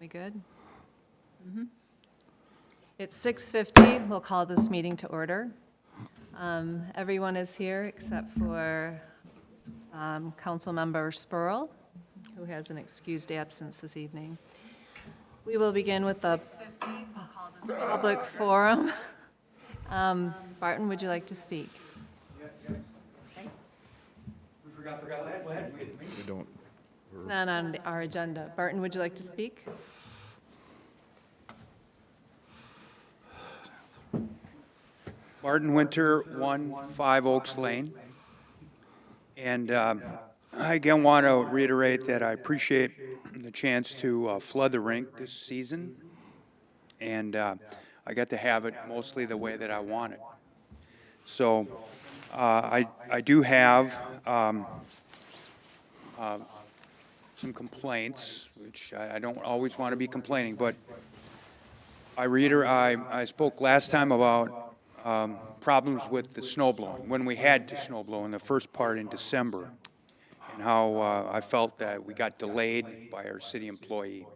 We good? It's 6:50. We'll call this meeting to order. Everyone is here except for Councilmember Spurl, who has an excused absence this evening. We will begin with the public forum. Barton, would you like to speak? We forgot the pledge. We don't. It's not on our agenda. Barton, would you like to speak? Martin Winter, 1-5 Oaks Lane. And I again want to reiterate that I appreciate the chance to flood the rink this season. And I got to have it mostly the way that I want it. So I do have some complaints, which I don't always want to be complaining, but I spoke last time about problems with the snow blowing, when we had to snow blow in the first part in December, and how I felt that we got delayed by our city employee.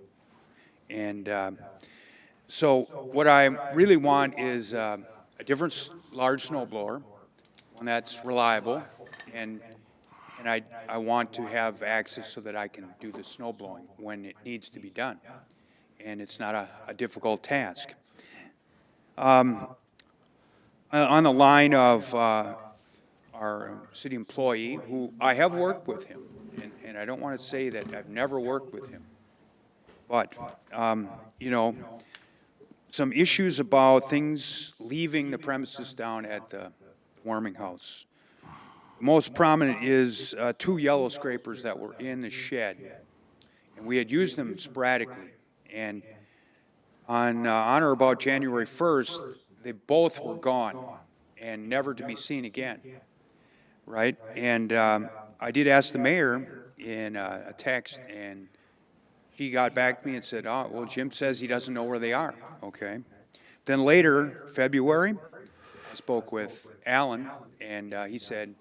And so what I really want is a different large snow blower, one that's reliable, and I want to have access so that I can do the snow blowing when it needs to be done, and it's not a difficult task. On the line of our city employee, who I have worked with him, and I don't want to say that I've never worked with him, but, you know, some issues about things leaving the premises down at the warming house. Most prominent is 2 yellow scrapers that were in the shed, and we had used them sporadically. And on or about January 1st, they both were gone and never to be seen again, right? And I did ask the mayor in a text, and he got back to me and said, "Oh, well, Jim says he doesn't know where they are." Okay. Then later, February, I spoke with Alan, and he said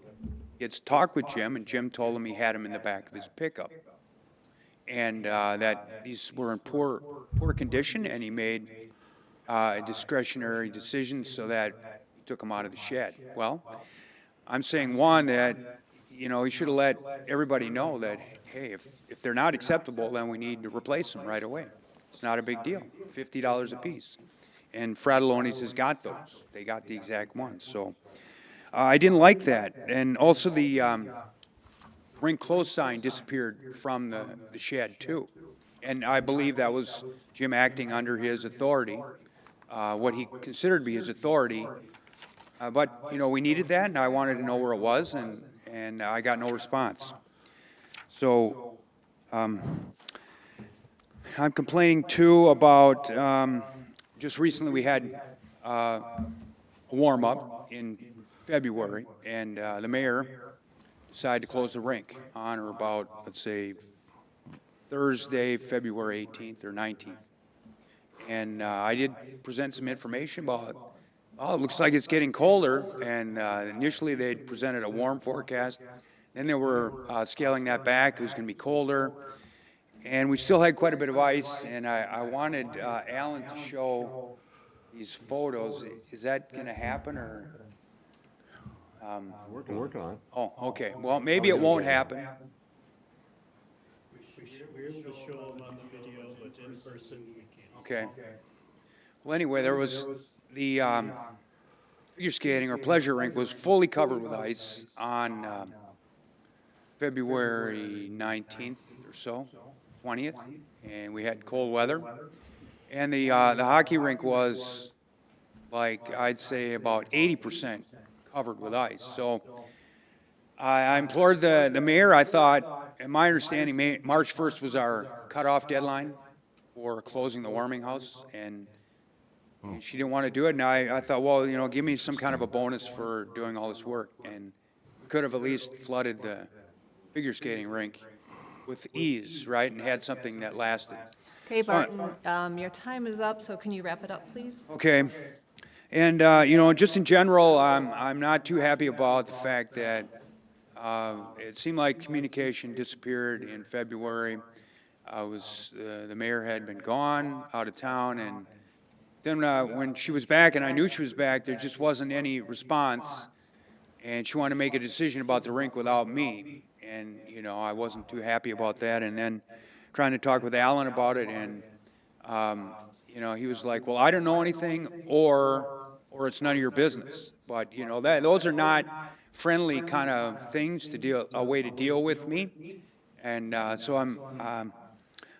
he had talked with Jim, and Jim told him he had them in the back of his pickup, and that these were in poor condition, and he made a discretionary decision so that he took them out of the shed. Well, I'm saying, one, that, you know, he should have let everybody know that, hey, if they're not acceptable, then we need to replace them right away. It's not a big deal, $50 a piece. And Fratelloni's has got those. They got the exact ones. So I didn't like that. And also the ring close sign disappeared from the shed too. And I believe that was Jim acting under his authority, what he considered to be his authority. But, you know, we needed that, and I wanted to know where it was, and I got no response. So I'm complaining too about, just recently we had a warm-up in February, and the mayor decided to close the rink on or about, let's say, Thursday, February 18th or 19th. And I did present some information about, oh, it looks like it's getting colder, and initially they presented a warm forecast. Then they were scaling that back. It was going to be colder, and we still had quite a bit of ice, and I wanted Alan to show these photos. Is that going to happen, or? Working on it. Oh, okay. Well, maybe it won't happen. We're able to show them on the video, but in person we can't. Okay. Well, anyway, there was the figure skating or pleasure rink was fully covered with ice on February 19th or so, 20th, and we had cold weather. And the hockey rink was, like, I'd say about 80% covered with ice. So I implored the mayor. I thought, in my understanding, March 1st was our cutoff deadline for closing the warming house, and she didn't want to do it. And I thought, well, you know, give me some kind of a bonus for doing all this work, and we could have at least flooded the figure skating rink with ease, right, and had something that lasted. Okay, Barton, your time is up, so can you wrap it up, please? Okay. And, you know, just in general, I'm not too happy about the fact that it seemed like communication disappeared in February. the mayor had been gone, out of town, and then when she was back, and I knew she was back, there just wasn't any response, and she wanted to make a decision about the rink without me, and, you know, I wasn't too happy about that, and then trying to talk with Alan about it, and, you know, he was like, well, I don't know anything, or it's none of your business. But, you know, those are not friendly kind of things a way to deal with me. And so I'm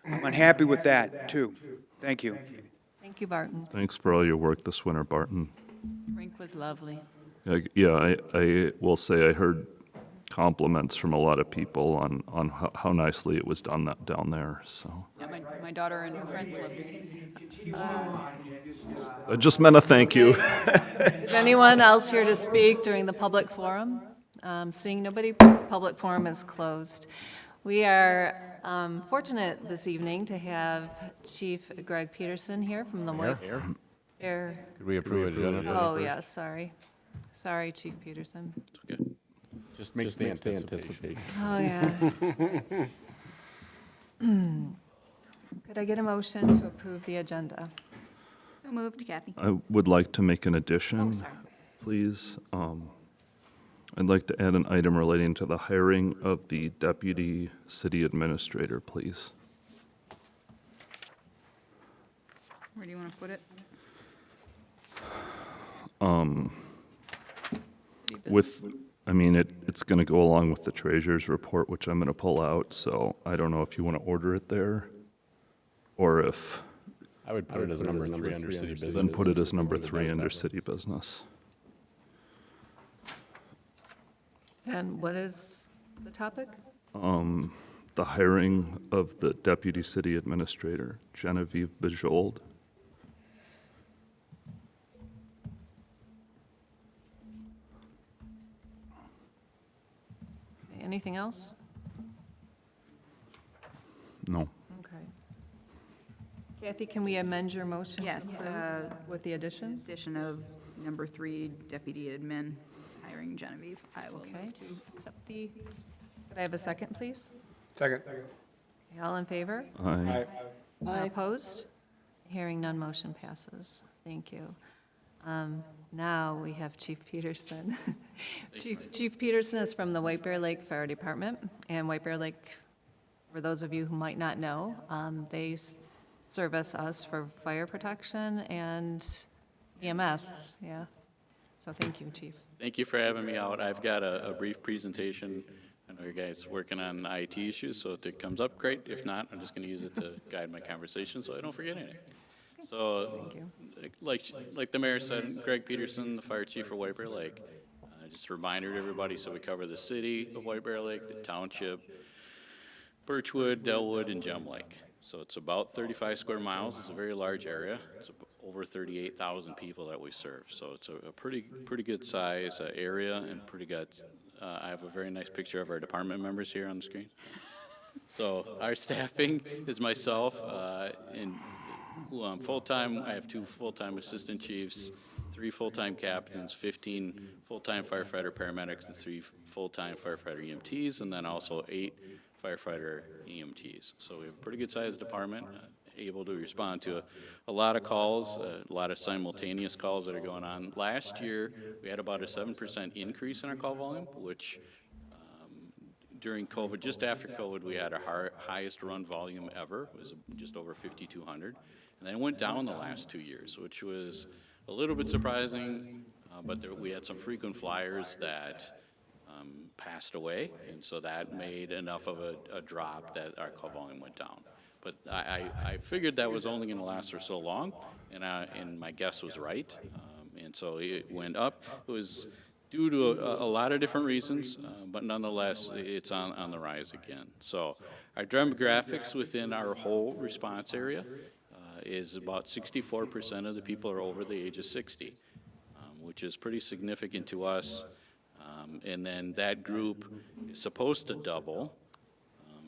unhappy with that, too. Thank you. Thank you, Barton. Thanks for all your work this winter, Barton. Rink was lovely. Yeah, I will say I heard compliments from a lot of people on how nicely it was done down there, so. Yeah, my daughter and her friends loved it. I just meant a thank you. Is anyone else here to speak during the public forum? Seeing nobody, public forum is closed. We are fortunate this evening to have Chief Greg Peterson here from the White Bear. Could we approve it, Jennifer? Oh, yeah, sorry. Sorry, Chief Peterson. Just makes the anticipation. Oh, yeah. Could I get a motion to approve the agenda? So moved, Kathy. I would like to make an Oh, addition, sorry. please. I'd like to add an item relating to the hiring of the deputy city administrator, please. Where do you want to put it? I mean, it's going to go along with the treasurer's report, which I'm going to pull out, so I don't know if you want to order it there, or if, I would put it as number 3 under city business. then put it as number 3 under city business. And what is the topic? The hiring of the deputy city administrator, Genevieve Bijold. Anything else? No. Okay. Kathy, can we amend your motion? Yes, With the addition? addition of number 3, deputy admin, hiring Genevieve. I will Okay. move to accept the. Could I have a second, please? Second. Okay, all in favor? Aye. Opposed? Hearing none, motion passes. Thank you. Now we have Chief Peterson. Chief Peterson is from the White Bear Lake Fire Department, and White Bear Lake, for those of you who might not know, they service us for fire protection and EMS, yeah. So thank you, Chief. Thank you for having me out. I've got a brief presentation. I know you guys working on IT issues, so if it comes up, great. If not, I'm just going to use it to guide my conversation so I don't forget anything. So, Thank you. like the mayor said, Greg Peterson, the fire chief for White Bear Lake. Just a reminder to everybody, so we cover the city of White Bear Lake, the township, Birchwood, Delwood, and Gem Lake. So it's about 35 square miles. It's a very large area. It's over 38,000 people that we serve. So it's a pretty good size area and pretty good. I have a very nice picture of our department members here on the screen. So our staffing is myself and who I'm full-time. I have 2 full-time assistant chiefs, 3 full-time captains, 15 full-time firefighter paramedics, and 3 full-time firefighter EMTs, and then also 8 firefighter EMTs. So we have a pretty good-sized department, able to respond to a lot of calls, a lot of simultaneous calls that are going on. Last year, we had about a 7% increase in our call volume, which during COVID, just after COVID, we had our highest run volume ever. It was just over 5,200. And then it went down the last 2 years, which was a little bit surprising, but we had some frequent flyers that passed away, and so that made enough of a drop that our call volume went down. But I figured that was only going to last for so long, and my guess was right, and so it went up. It was due to a lot of different reasons, but nonetheless, it's on the rise again. So our demographics within our whole response area is about 64% of the people are over the age of 60, which is pretty significant to us. And then that group is supposed to double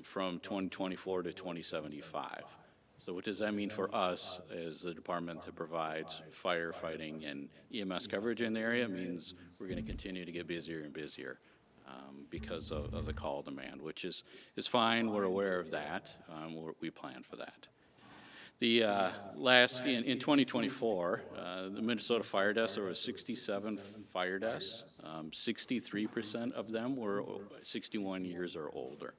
from 2024 to 2075. So what does that mean for us as the department that provides firefighting and EMS coverage in the area? It means we're going to continue to get busier and busier. because of the call demand, which is fine. We're aware of that. We plan for that. The in 2024, the Minnesota fire deaths, there were 67 fire deaths. 63% of them were 61 years or older.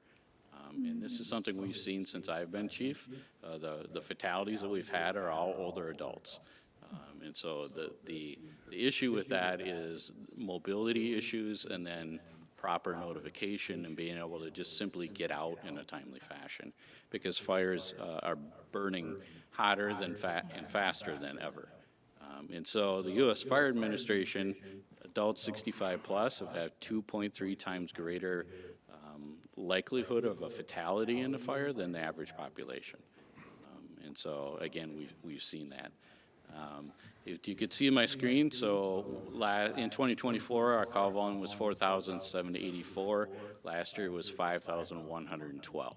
And this is something we've seen since I've been chief. The fatalities that we've had are all older adults. And so the issue with that is mobility issues and then proper notification and being able to just simply get out in a timely fashion, because fires are burning hotter than and faster than ever. And so the U.S. Fire Administration, adults 65 plus have had 2.3 times greater likelihood of a fatality in the fire than the average population. And so again, we've seen that. If you could see my screen, so in 2024, our call volume was 4,784. Last year it was 5,112.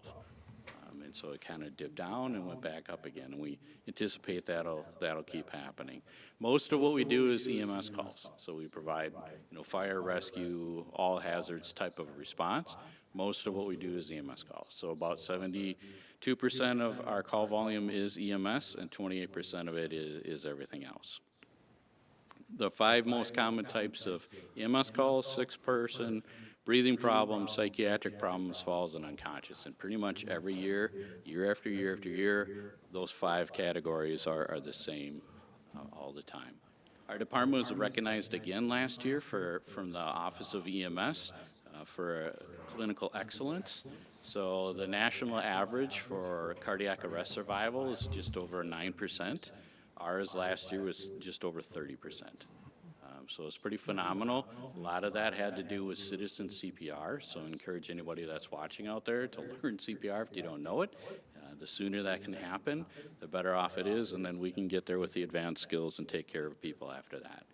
And so it kind of dipped down and went back up again. And we anticipate that'll keep happening. Most of what we do is EMS calls. So we provide, fire, rescue, all hazards type of response. Most of what we do is EMS calls. So about 72% of our call volume is EMS, and 28% of it is everything else. The 5 most common types of EMS calls: 6-person, breathing problems, psychiatric problems, falls, and unconscious. And pretty much every year, year after year after year, those 5 categories are the same all the time. Our department was recognized again last year from the Office of EMS for clinical excellence. So the national average for cardiac arrest survival is just over 9%. Ours last year was just over 30%. So it's pretty phenomenal. A lot of that had to do with citizen CPR, so I encourage anybody that's watching out there to learn CPR if you don't know it. The sooner that can happen, the better off it is, and then we can get there with the advanced skills and take care of people after that.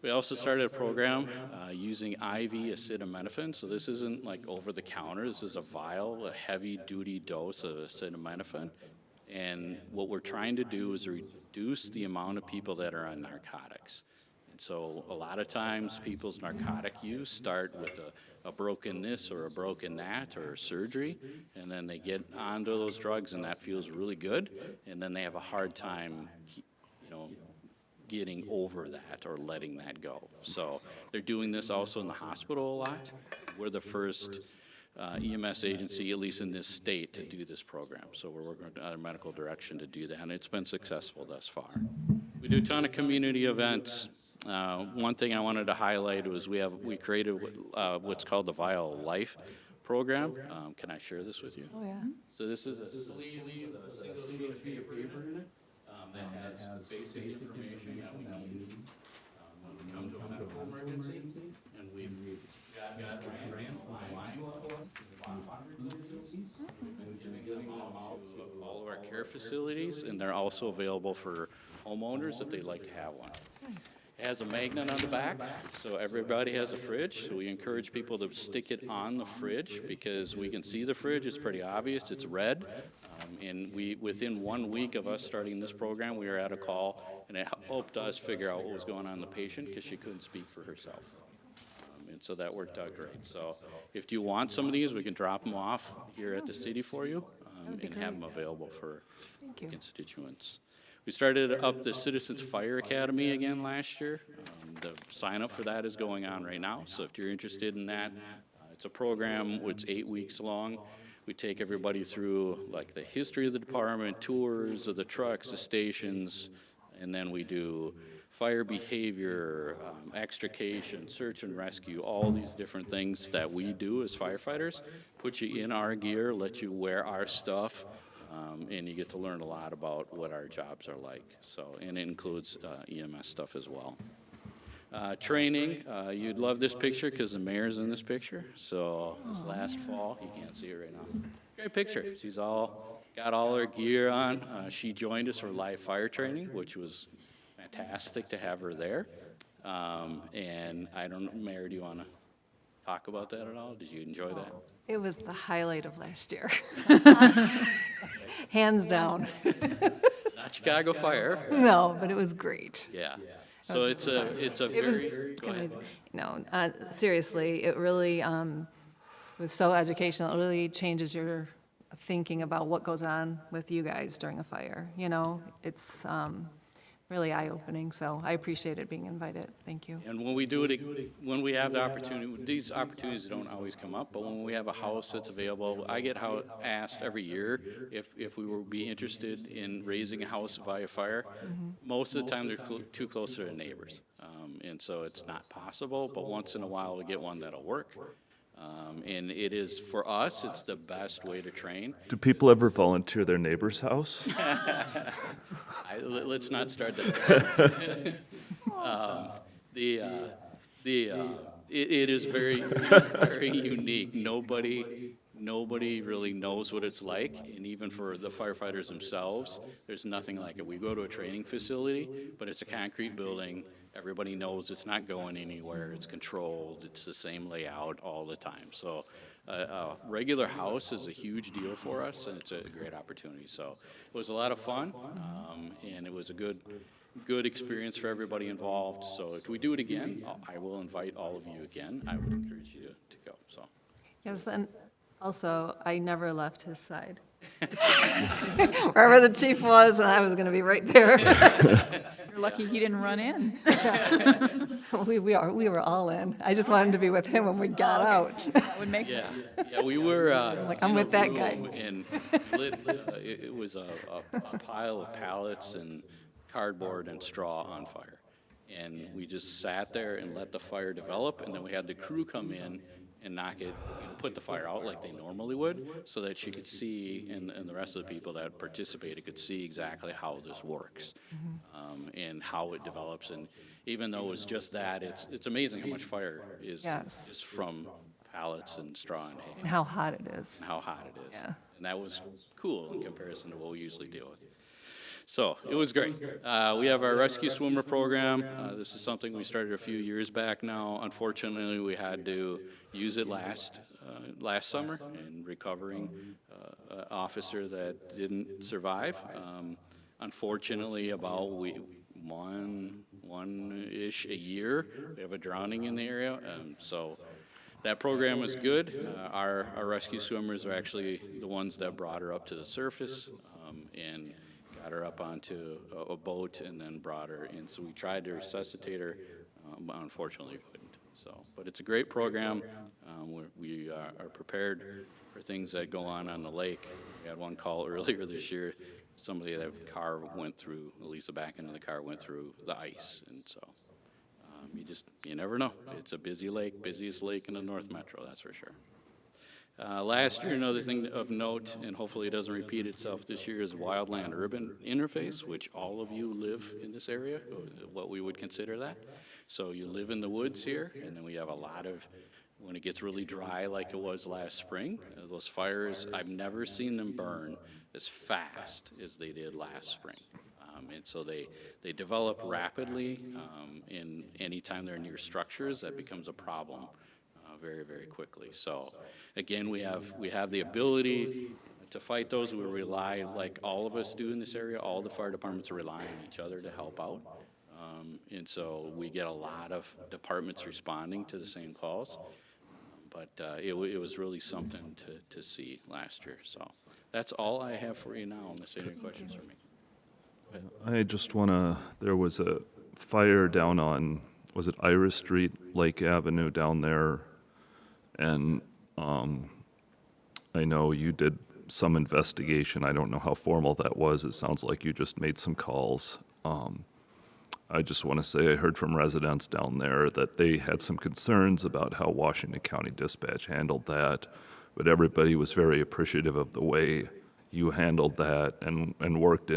We also started a program using IV acetaminophen. So this isn't like over the counter. This is a vial, a heavy duty dose of acetaminophen. And what we're trying to do is reduce the amount of people that are on narcotics. And so a lot of times people's narcotic use start with a broken this or a broken that or surgery, and then they get onto those drugs and that feels really good, and then they have a hard time, getting over that or letting that go. So they're doing this also in the hospital a lot. We're the first EMS agency, at least in this state, to do this program. So we're working with our medical direction to do that, and it's been successful thus far. We do a ton of community events. One thing I wanted to highlight was we created what's called the Vial Life program. Can I share this with you? Oh, yeah. So this is a sleeve with a single sheet of paper in it that has basic information that we need when we come to a medical emergency. And we've got Ryan online to us. And we've been giving them out to all of our care facilities, and they're also available for homeowners if they'd like to have one. Nice. It has a magnet on the back, so everybody has a fridge. So we encourage people to stick it on the fridge because we can see the fridge. It's pretty obvious. It's red. And within 1 week of us starting this program, we were at a call, and it helped us figure out what was going on in the patient because she couldn't speak for herself. And so that worked out great. So if you want some of these, we can drop them off here at the city for you and have them available for constituents. We started up the Citizens Fire Academy again last year. The sign up for that is going on right now. So if you're interested in that, it's a program which is 8 weeks long. We take everybody through like the history of the department, tours of the trucks, the stations, and then we do fire behavior, extrication, search and rescue, all these different things that we do as firefighters. Put you in our gear, let you wear our stuff, and you get to learn a lot about what our jobs are like. So, and it includes EMS stuff as well. Training, you'd love this picture because the mayor's in this picture. So this last fall, you can't see it right now. Great picture. She's got all her gear on. She joined us for live fire training, which was fantastic to have her there. And I don't know, Mayor, do you want to talk about that at all? Did you enjoy that? It was the highlight of last year. Hands down. Not Chicago Fire. No, but it was great. Yeah. So it's a very, go ahead. No, seriously, it really was so educational. It really changes your thinking about what goes on with you guys during a fire, you know? It's really eye-opening, so I appreciated being invited. Thank you. And when we do it, when we have the opportunity, these opportunities don't always come up, but when we have a house that's available, I get asked every year if we would be interested in raising a house via fire. Most of the time, they're too close to their neighbors. And so it's not possible, but once in a while, we get one that'll work. And it is, for us, it's the best way to train. Do people ever volunteer their neighbor's house? Let's not start that. It is very unique. Nobody really knows what it's like, and even for the firefighters themselves, there's nothing like it. We go to a training facility, but it's a concrete building. Everybody knows it's not going anywhere. It's controlled. It's the same layout all the time. So a regular house is a huge deal for us, and it's a great opportunity. So it was a lot of fun, and it was a good experience for everybody involved. So if we do it again, I will invite all of you again. I would encourage you to go. So. Yes, and also, I never left his side. Wherever the chief was, I was going to be right there. You're lucky he didn't run in. We were all in. I just wanted to be with him when we got out. That would make sense. Yeah, we were. Like, I'm in a with that guy. room, and it was a pile of pallets and cardboard and straw on fire. And we just sat there and let the fire develop, and then we had the crew come in and knock it, put the fire out like they normally would, so that she could see, and the rest of the people that participated could see exactly how this works, and how it develops. And even though it was just that, it's amazing how much fire is Yes. just from pallets and straw and hay, And how hot it is. and how hot it is. Yeah. And that was cool in comparison to what we usually deal with. So it was great. We have our rescue swimmer program. This is something we started a few years back now. Unfortunately, we had to use it last summer in recovering an officer that didn't survive. Unfortunately, about one-ish a year, we have a drowning in the area. So that program was good. Our rescue swimmers are actually the ones that brought her up to the surface, and got her up onto a boat and then brought her in. So we tried to resuscitate her, but unfortunately couldn't. So, but it's a great program. We are prepared for things that go on the lake. We had one call earlier this year. Somebody that car went through, at least the back end of the car went through the ice. And so you never know. It's a busy lake, busiest lake in the North Metro, that's for sure. Last year, another thing of note, and hopefully it doesn't repeat itself this year, is wildland urban interface, which all of you live in this area, what we would consider that. So you live in the woods here, and then we have a lot of, when it gets really dry like it was last spring, those fires, I've never seen them burn as fast as they did last spring. And so they develop rapidly, and anytime they're near structures, that becomes a problem very, very quickly. So again, we have the ability to fight those. We rely, like all of us do in this area, all the fire departments rely on each other to help out. And so we get a lot of departments responding to the same calls. But it was really something to see last year. So that's all I have for you now, unless you have any questions for me. I just want to, there was a fire down on, was it Iris Street, Lake Avenue down there? And I know you did some investigation. I don't know how formal that was. It sounds like you just made some calls. I just want to say I heard from residents down there that they had some concerns about how Washington County Dispatch handled that, but everybody was very appreciative of the way you handled that and worked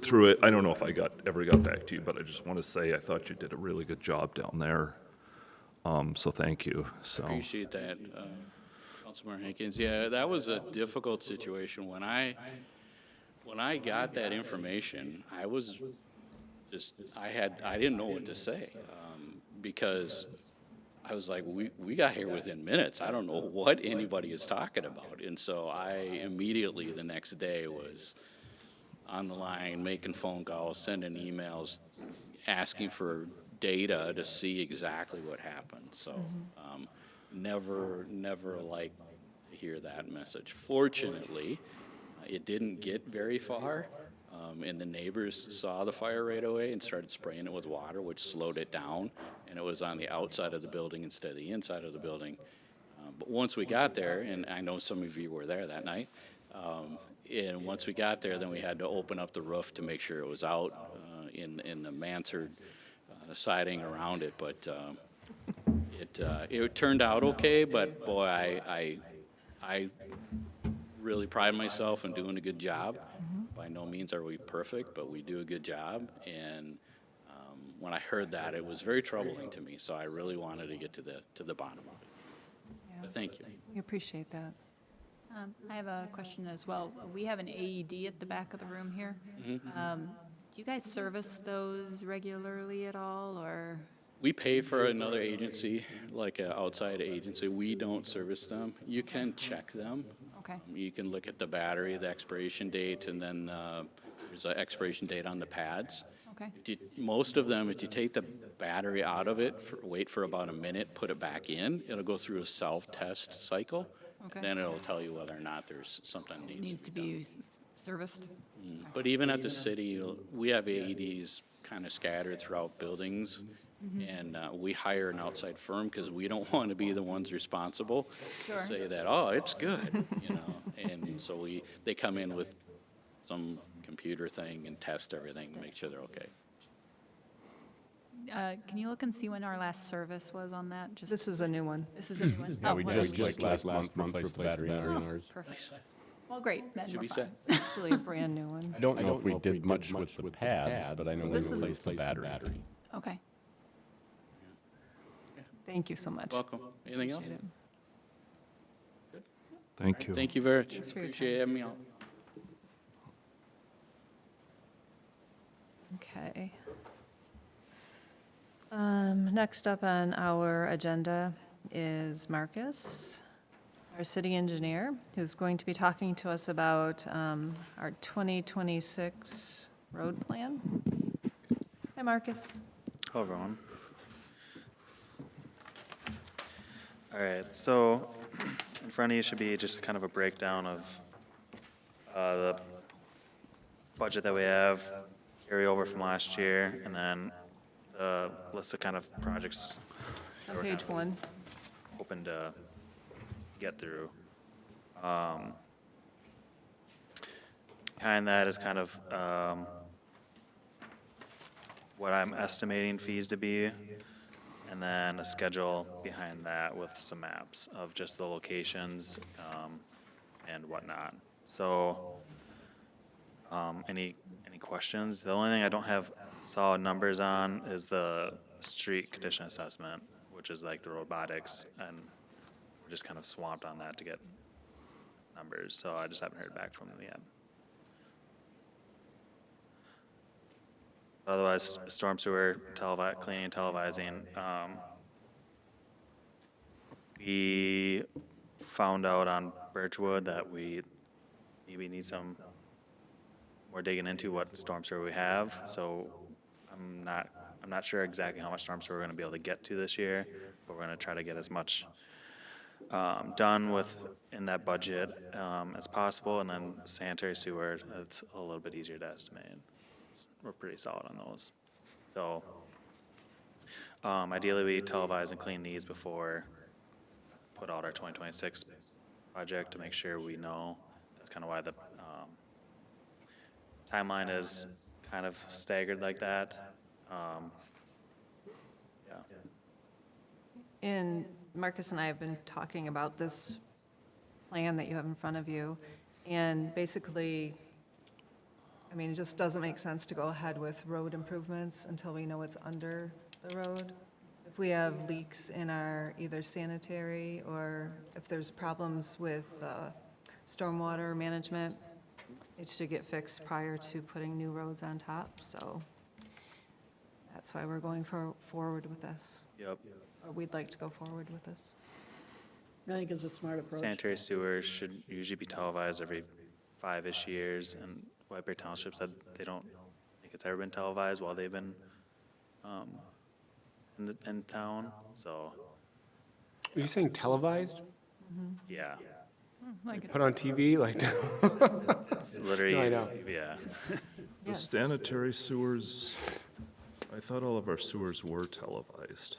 through it. I don't know if I ever got back to you, but I just want to say I thought you did a really good job down there. So thank you. So Appreciate that, Councilmember Hankins. Yeah, that was a difficult situation. When I got that information, I was just, I didn't know what to say, because I was like, we got here within minutes. I don't know what anybody is talking about. And so I immediately the next day was on the line, making phone calls, sending emails, asking for data to see exactly what happened. So never like to hear that message. Fortunately, it didn't get very far, and the neighbors saw the fire right away and started spraying it with water, which slowed it down, and it was on the outside of the building instead of the inside of the building. But once we got there, and I know some of you were there that night, and once we got there, then we had to open up the roof to make sure it was out in the mansard siding around it. But it turned out okay. But boy, I really pride myself in doing a good job. By no means are we perfect, but we do a good job. And when I heard that, it was very troubling to me. So I really wanted to get to the bottom of it. But thank you. We appreciate that. I have a question as well. We have an AED at the back of the room here. Do you guys service those regularly at all, or? We pay for another agency, like an outside agency. We don't service them. You can check them. Okay. You can look at the battery, the expiration date, and then there's an expiration date on the pads. Okay. Most of them, if you take the battery out of it, wait for about a minute, put it back in, it'll go through a self-test cycle. Okay. Then it'll tell you whether or not there's something Needs to be serviced? But even at the city, we have AEDs kind of scattered throughout buildings. And we hire an outside firm because we don't want to be the ones responsible Sure. to say that, oh, it's good, you know. And so they come in with some computer thing and test everything to make sure they're okay. Can you look and see when our last service was on that? Just This is a new one. This is a new one? Yeah, Oh, we what just, was- last month replaced the battery in ours. Perfect. Well, great, then Should we're be fine. set. Actually, a brand-new one. I don't know if we did much with the pads, but I know we This is- replaced the battery. Okay. Thank you so much. Welcome. Anything else? Appreciate it. Thank you. Thank you very much. Thanks for your Appreciate having me on. Okay. Next up on our agenda is Marcus, our city engineer, who's going to be talking to us about our 2026 road plan. Hi, Marcus. Hello, everyone. All right, so in front of you should be just kind of a breakdown of the budget that we have, carry over from last year, and then the list of kind of projects that On we're page kind of one. hoping to get through. Behind that is kind of what I'm estimating fees to be, and then a schedule behind that with some maps of just the locations and whatnot. So, any questions? The only thing I don't have solid numbers on is the street condition assessment, which is like the robotics, and we're just kind of swamped on that to get numbers, so I just haven't heard back from them yet. Otherwise, storm sewer, cleaning and televising. We found out on Birchwood that we maybe need some more digging into what storm sewer we have. So I'm not sure exactly how much storm sewer we're going to be able to get to this year, but we're going to try to get as much done in that budget as possible. And then sanitary sewer, it's a little bit easier to estimate. We're pretty solid on those. So ideally, we televise and clean these before put out our 2026 project to make sure we know. That's kind of why the timeline is kind of staggered like that. Yeah. And Marcus and I have been talking about this plan that you have in front of you, and basically, I mean, it just doesn't make sense to go ahead with road improvements until we know what's under the road. If we have leaks in our either sanitary, or if there's problems with stormwater management, it should get fixed prior to putting new roads on top, so that's why we're going forward with this. Yep. Or we'd like to go forward with this. I think it's a smart approach. Sanitary sewers should usually be televised every 5-ish years, and White Bear Township said they don't think it's ever been televised while they've been in town, so, Are you saying televised? yeah. Like, Put on TV? Like, It's literally, No, I know. yeah. The sanitary sewers, I thought all of our sewers were televised.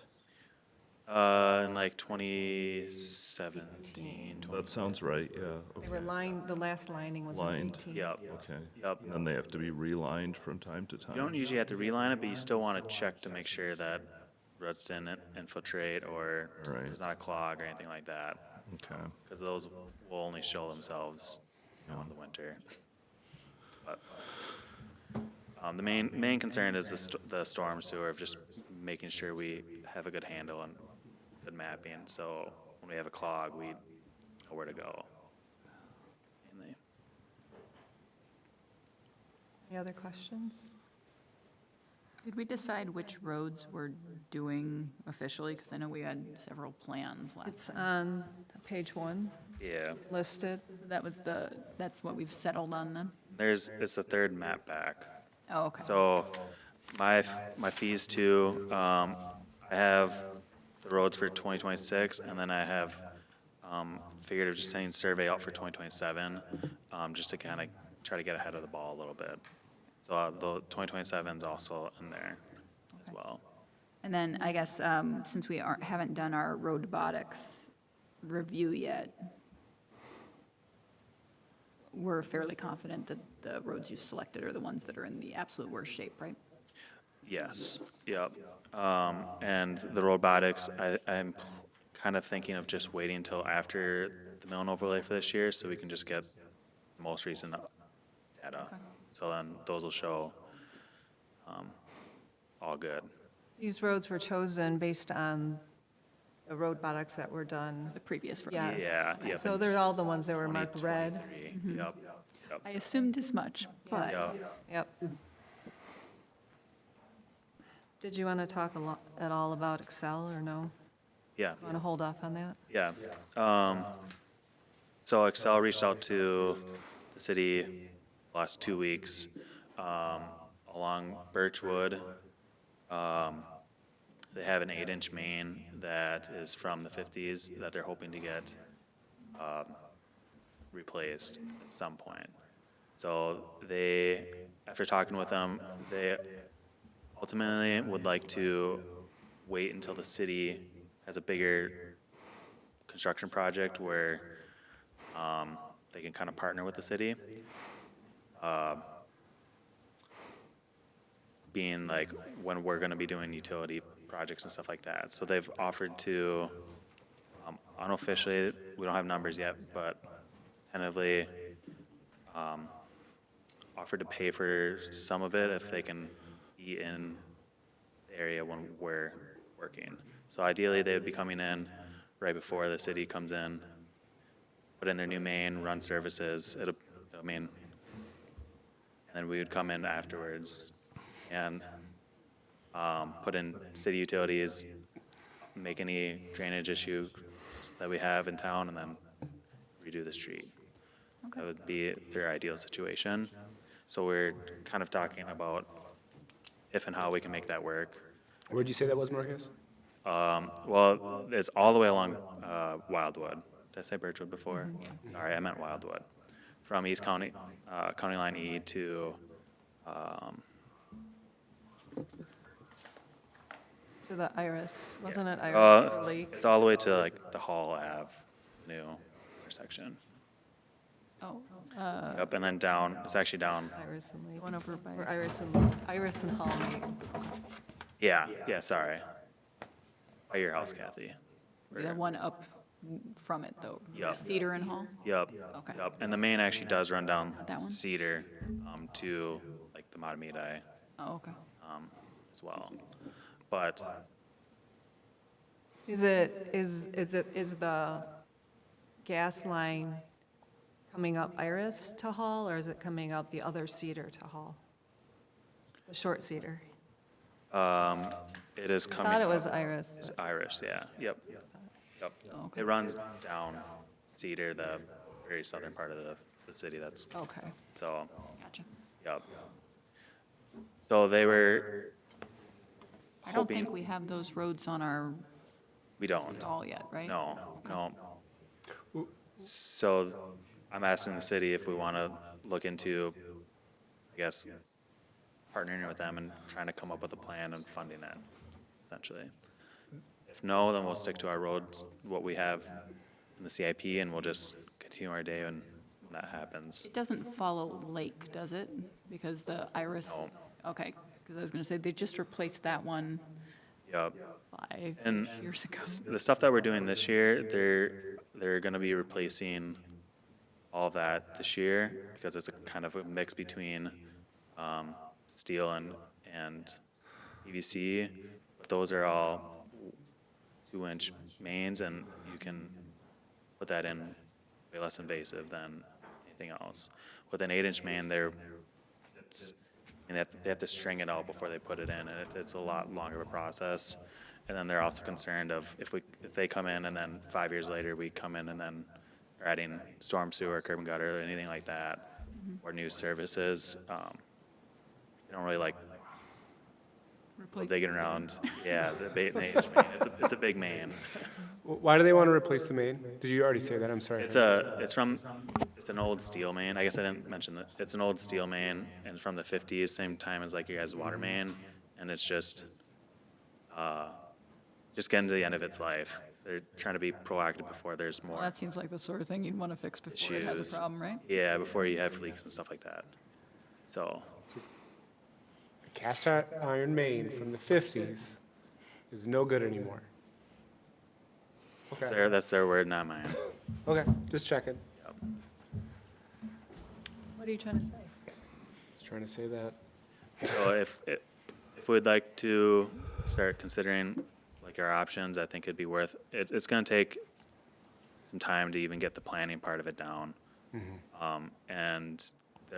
In like 2017, That sounds right, yeah, They were okay. lined, the last lining was in Lined. 18. Yep, Okay. yep. And then they have to be relined from time to You don't time? usually have to reline it, but you still want to check to make sure that roots didn't infiltrate or Right. there's not a clog or anything like that. Okay. Because those will only show themselves, in the winter. But, the main concern is the storm sewer of just making sure we have a good handle on good mapping, so when we have a clog, we know where to go. Mainly. Any other questions? did we decide which roads we're doing officially? Because I know we had several plans last It's time. on page 1, Yeah, listed. That's what we've settled on then? it's the third map back. Oh, okay. So my fees too, I have the roads for 2026, and then I have figured of just sending survey out for 2027, just to kind of try to get ahead of the ball a little bit. So the 2027 is also in there as well. And then I guess, since we haven't done our robotics review yet, we're fairly confident that the roads you selected are the ones that are in the absolute worst shape, right? Yes, yep. And the robotics, I'm kind of thinking of just waiting until after the mill and overlay for this year, so we can just get the most recent data. So then those will show, all good. These roads were chosen based on the robotics that were done. The previous road. Yes. Yeah, yep, So in they're all the ones that were marked red. 2023. Yep, yep. I assumed as much, but Yep. Yep. Did you want to talk at all about Excel or no? Yeah, Want to hold off on that? yeah. So Excel reached out to the city last 2 weeks, along Birchwood. They have an 8-inch main that is from the 50s that they're hoping to get replaced at some point. So they, after talking with them, they ultimately would like to wait until the city has a bigger construction project where they can kind of partner with the city. Being like when we're going to be doing utility projects and stuff like that. So they've offered to, unofficially, we don't have numbers yet, but tentatively offered to pay for some of it if they can be in the area when we're working. So ideally, they would be coming in right before the city comes in, put in their new main, run services, and then we would come in afterwards and put in city utilities, make any drainage issue that we have in town, and then redo the street. That would be their ideal situation. So we're kind of talking about if and how we can make that work. where'd you say that was, Marcus? Well, it's all the way along Wildwood. Did I say Birchwood before? Sorry, I meant Wildwood. From East County, County Line E to, To the Iris, wasn't it Iris Lake? it's all the way to like the Hall Avenue intersection. Oh, Up and then down, it's actually down, Iris and Lake. one over by, Or Iris and Hall meet. yeah, sorry. By your house, Kathy. the one up from it though. Yep. Cedar and Hall? Yep, Okay. yep. And the main actually does run down That one? Cedar to like the Matamidi Oh, okay. as well. But Is the gas line coming up Iris to Hall, or is it coming up the other Cedar to Hall? The short Cedar? it is I coming. thought it was up- Iris. It's Irish, yeah, yep. Yep. Oh, okay. It runs down Cedar, the very southern part of the city that's, Okay. so, Gotcha. yep. So they were I don't hoping, think we have those roads on our we don't. at all yet, right? No, no. So I'm asking the city if we want to look into, I guess, partnering with them and trying to come up with a plan and funding it, essentially. If no, then we'll stick to our roads, what we have in the CIP, and we'll just continue our day when that happens. It doesn't follow Lake, does it? Because the Iris, okay, because I was going to say, they just replaced that one Yep. 5 And years ago. the stuff that we're doing this year, they're going to be replacing all of that this year because it's a kind of a mix between steel and PVC. But those are all 2-inch mains, and you can put that in way less invasive than anything else. With an 8-inch main, they have to string it out before they put it in, and it's a lot longer of a process. And then they're also concerned of if they come in and then 5 years later we come in and then are adding storm sewer, curb and gutter, or anything like that, or new services. They don't really like Replace digging around. Yeah, the 8-inch main. It's a big main. Why do they want to replace the main? Did you already say that? I'm sorry. It's an old steel main. I guess I didn't mention that. It's an old steel main, and it's from the 50s, same time as like your guys' water main, and it's just getting to the end of its life. They're trying to be proactive before there's Well, more that seems like the sort of thing you'd want to fix before it has issues. a problem, right? Yeah, before you have leaks and stuff like that. So, A cast iron main from the 50s is no good anymore. Okay, that's their word, not mine. okay, just checking. What are you trying to say? Just trying to say that. So if we'd like to start considering like our options, I think it'd be worth it. It's going to take some time to even get the planning part of it down. And we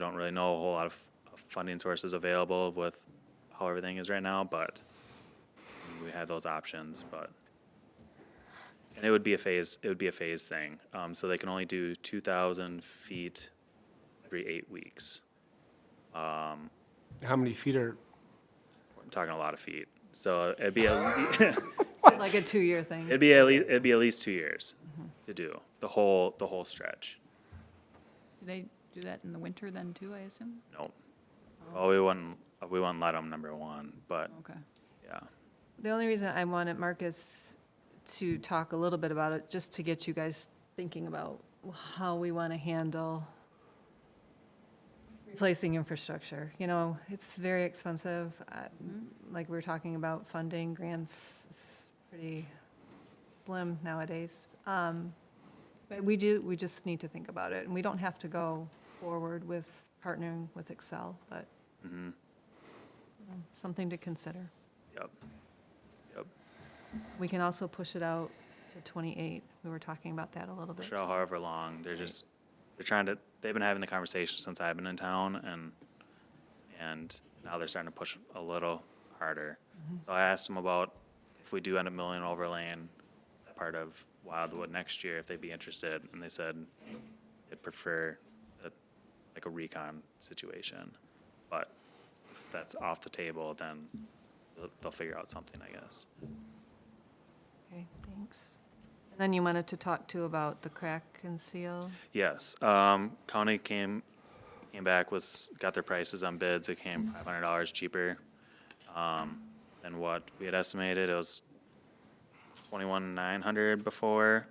don't really know a whole lot of funding sources available with how everything is right now, but we have those options. And it would be a phase thing. So they can only do 2,000 feet every 8 weeks. How many feet are, We're talking a lot of feet. So it'd be Like a 2-year thing? it'd be at least 2 years to do the whole stretch. Do they do that in the winter then too, I assume? No, well, we wouldn't let them, number one, but Okay. yeah. The only reason I wanted Marcus to talk a little bit about it, just to get you guys thinking about how we want to handle replacing infrastructure. You know, it's very expensive. Like we were talking about funding, grants, is pretty slim nowadays. But we just need to think about it. And we don't have to go forward with partnering with Excel, but something to consider. Yep. We can also push it out to 28. We were talking about that a little bit. Sure, however long, they've been having the conversation since I've been in town, and now they're starting to push a little harder. So I asked them about if we do end up milling overlaying that part of Wildwood next year, if they'd be interested, and they said they'd prefer like a recon situation. But if that's off the table, then they'll figure out something, I guess. Okay, thanks. And then you wanted to talk too about the crack and seal? Yes, county came back got their prices on bids. It came $500 cheaper than what we had estimated. It was $21,900 before.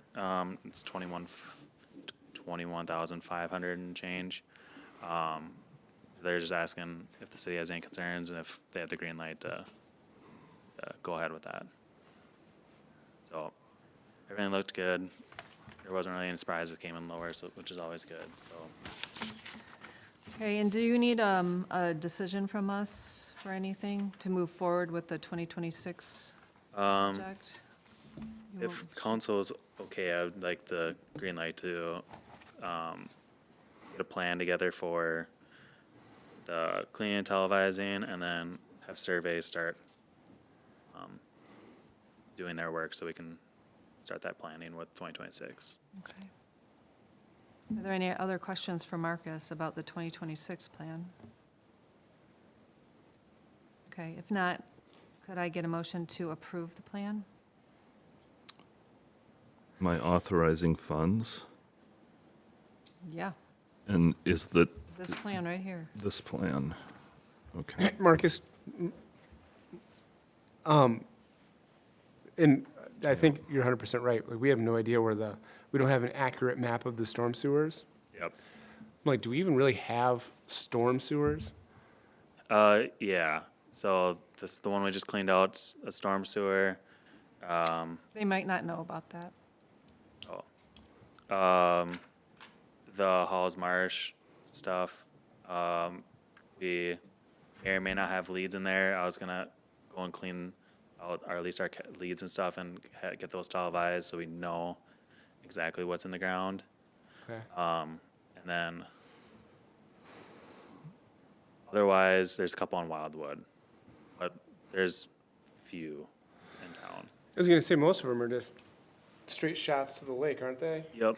It's $21,500 and change. They're just asking if the city has any concerns and if they have the green light to go ahead with that. So everything looked good. There wasn't really any surprises. It came in lower, which is always good. So Okay, and do you need a decision from us for anything to move forward with the 2026 project? if council is okay, I would like the green light to get a plan together for the cleaning and televising, and then have surveys start doing their work so we can start that planning with 2026. Okay. Are there any other questions for Marcus about the 2026 plan? Okay, if not, could I get a motion to approve the plan? Am I authorizing funds? Yeah, And is that this plan right here. this plan? Okay. Marcus, and I think you're 100% right. Like, we have no idea where we don't have an accurate map of the storm sewers. Yep. Like, do we even really have storm sewers? Yeah, so this, the one we just cleaned out's a storm sewer. They might not know about that. The Halls Marsh stuff, we may or may not have leads in there. I was gonna go and clean out, or at least our leads and stuff, and get those televised so we know exactly what's in the ground. Okay. And then otherwise, there's a couple on Wildwood, but there's few in town. I was gonna say, most of them are just straight shots to the lake, aren't they? Yep.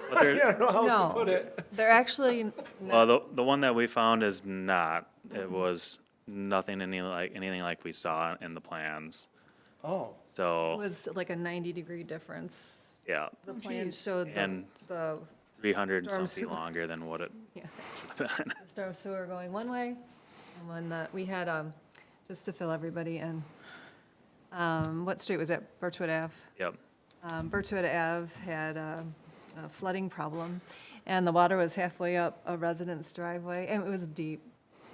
But I there, don't know how else to No, put it. they're actually, well, the one that we found is not. It was nothing anything like we saw in the plans. Oh. it So was like a 90-degree difference. yeah, The plan showed And the 300 and Storm some feet sewer. longer than what it yeah, should have been. the storm sewer going one way, and when we had, just to fill everybody in, what street was it? Birchwood Ave? Yep. Birchwood Ave had a flooding problem, and the water was halfway up a resident's driveway, and it was deep.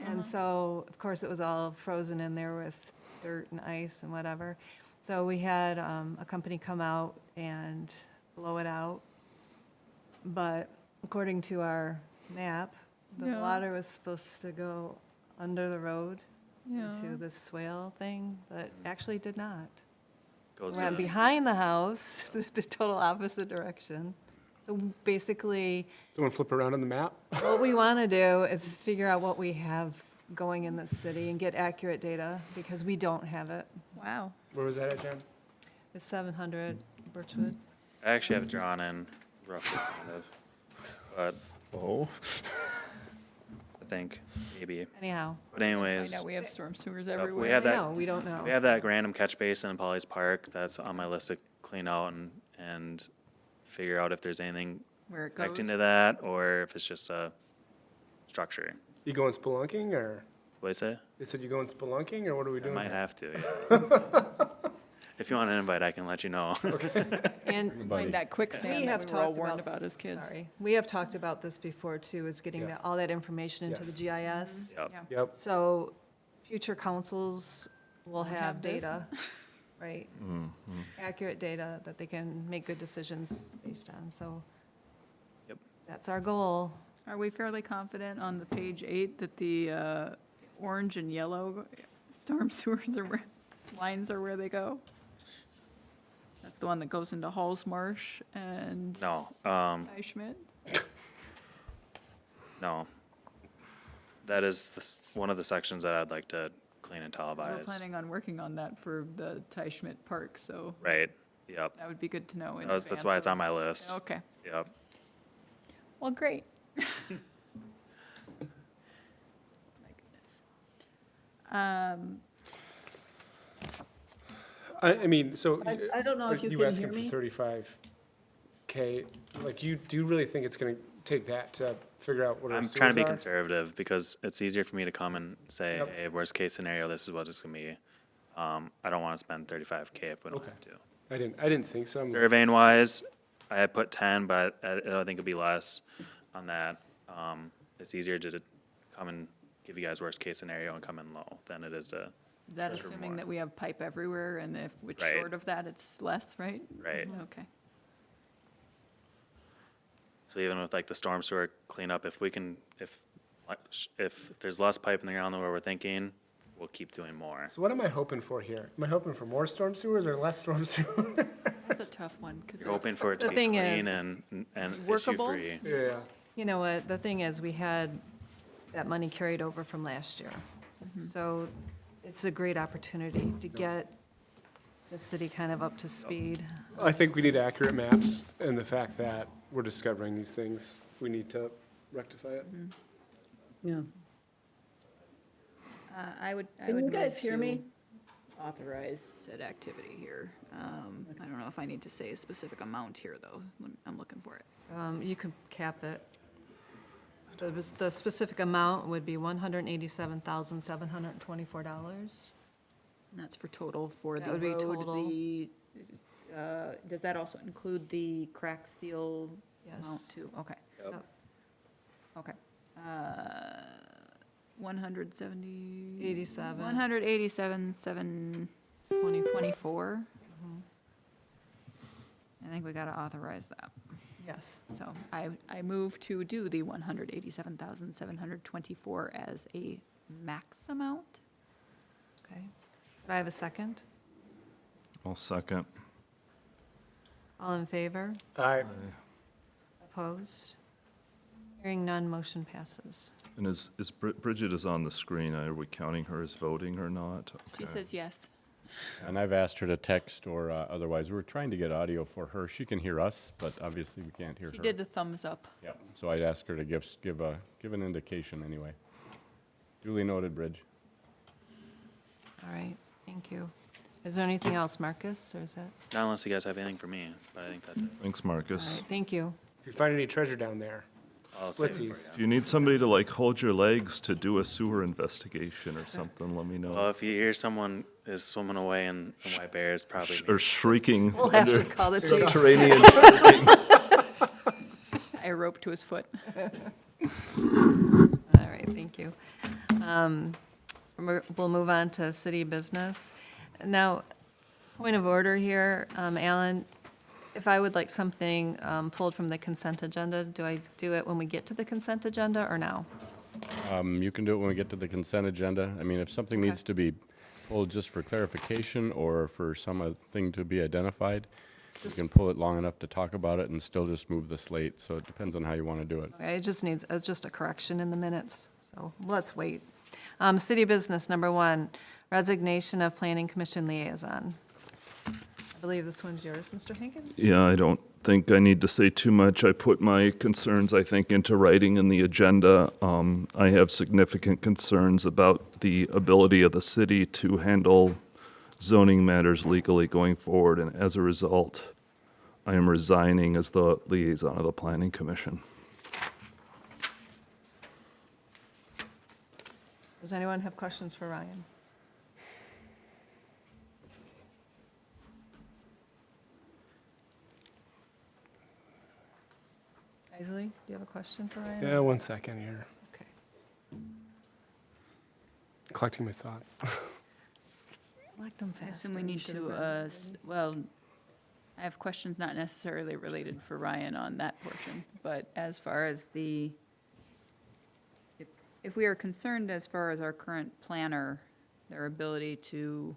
And so, of course, it was all frozen in there with dirt and ice and whatever. So we had a company come out and blow it out. But according to our map, the water was supposed to go under the road into this swale thing, but actually did not. Goes Ran in. behind the house, the total opposite direction. So basically, Someone flip around on the map? what we want to do is figure out what we have going in this city and get accurate data, because we don't have it. Wow. Where was that at, Jen? It's 700 Birchwood. I actually have it drawn in roughly, kind of, but Oh. I think maybe. Anyhow, But anyways, I know we have storm sewers we everywhere. have that. no, we don't know. We have that random catch basin in Polly's Park that's on my list to clean out and figure out if there's anything Where it connecting goes. to that or if it's just a structure. You going spelunking, or? What do you say? They said you going spelunking, or what are we I doing? might here? have to, yeah. If you want an invite, I can let you know. And Find that quicksand we have that we were all talked warned about, about as kids. sorry, we have talked about this before too, is getting Yeah. all that information into the GIS. Yep. Yeah. Yep. So future councils will have have this. data, right? Accurate data that they can make good decisions based on, so. Yep. That's our goal. Are we fairly confident on the page 8 that the orange and yellow storm sewers are where, lines are where they go? That's the one that goes into Halls Marsh and No, Ty Schmidt? no. That is one of the sections that I'd like to clean and 'Cause We're televise. planning on working on that for the Ty Schmidt Park, so Right, yep. that would be good to know in That's why it's on advance my list. of- Okay, Yep. well, great. My goodness. I mean, so. I don't know if you are can asking hear me. for 35K, like, do you really think it's gonna take that to figure out what our I'm trying to be sewers are? conservative because it's easier for me to come and say, Yep. hey, worst case scenario, this is what it's gonna be. I don't wanna spend 35K if we don't Okay. have to. I didn't think so. I'm- Surveying wise, I had put 10, but I think it'd be less on that. It's easier to come and give you guys worst case scenario and come in low than it is to, Is that Just for assuming more. that we have pipe everywhere, and if which Right. short of that, it's less, right? right? Okay. So even with like the storm sewer cleanup, if we can, if there's less pipe in the ground than what we're thinking, we'll keep doing more. So what am I hoping for here? Am I hoping for more storm sewers or less storm sewers? That's a tough one, because You're hoping for it to The be thing clean is- and Workable? issue-free. Yeah. You know what, the thing is, we had that money carried over from last year. So it's a great opportunity to get the city kind of up to speed. I think we need accurate maps, and the fact that we're discovering these things, we need to rectify it. Yeah. I would Can you move guys hear to me? Authorize said activity here. I don't know if I need to say a specific amount here, though. I'm looking for it. You can cap it. The specific amount would be $187,724. And that's for total for That the would be road, total. does that also include the crack seal amount Yes. too? Okay. Yep. Okay. 170. 87. 187, 724. I think we gotta authorize that. Yes. So I move to do the 187,724 as a max amount. Okay. Could I have a second? I'll second. All in favor? Aye. Opposed? Hearing none, motion passes. And Bridget is on the screen. Are we counting her as voting or not? She Okay. says yes. And I've asked her to text or otherwise. We're trying to get audio for her. She can hear us, but obviously we can't hear her. She did the thumbs up. Yep. So I'd ask her to give an indication anyway. Duly noted, Bridge. All right, thank you. Is there anything else, Marcus, or is that? Not unless you guys have anything for me, but I think that's it. Thanks, All Marcus. right, thank you. If you find any treasure down there, I'll save it for Splitsies. If you. you need somebody to like hold your legs to do a sewer investigation or something, let me Well, know. if you hear someone is swimming away in white bear, it's probably me. Or shrieking We'll have to under call the chief. subterranean. I roped to his foot. All right, thank you. We'll move on to city business. Now, point of order here, Alan, if I would like something pulled from the consent agenda, do I do it when we get to the consent agenda or now? You can do it when we get to the consent agenda. I mean, if something needs to be pulled just for clarification or for something to be identified, you can pull it long enough to talk about it and still just move the slate. So it depends on how you want to do it. Okay, it just needs, just a correction in the minutes, so let's wait. City business, number 1, resignation of planning commission liaison. I believe this one's yours, Mr. Hankins? Yeah, I don't think I need to say too much. I put my concerns, I think, into writing in the agenda. I have significant concerns about the ability of the city to handle zoning matters legally going forward, and as a result, I am resigning as the liaison of the Planning Commission. Does anyone have questions for Ryan? Isley, do you have a question for Ryan? yeah, 1 second here. Okay. Collecting my thoughts. Select them I fast. assume we need to, well, I have questions not necessarily related for Ryan on that portion, but as far as if we are concerned as far as our current planner, their ability to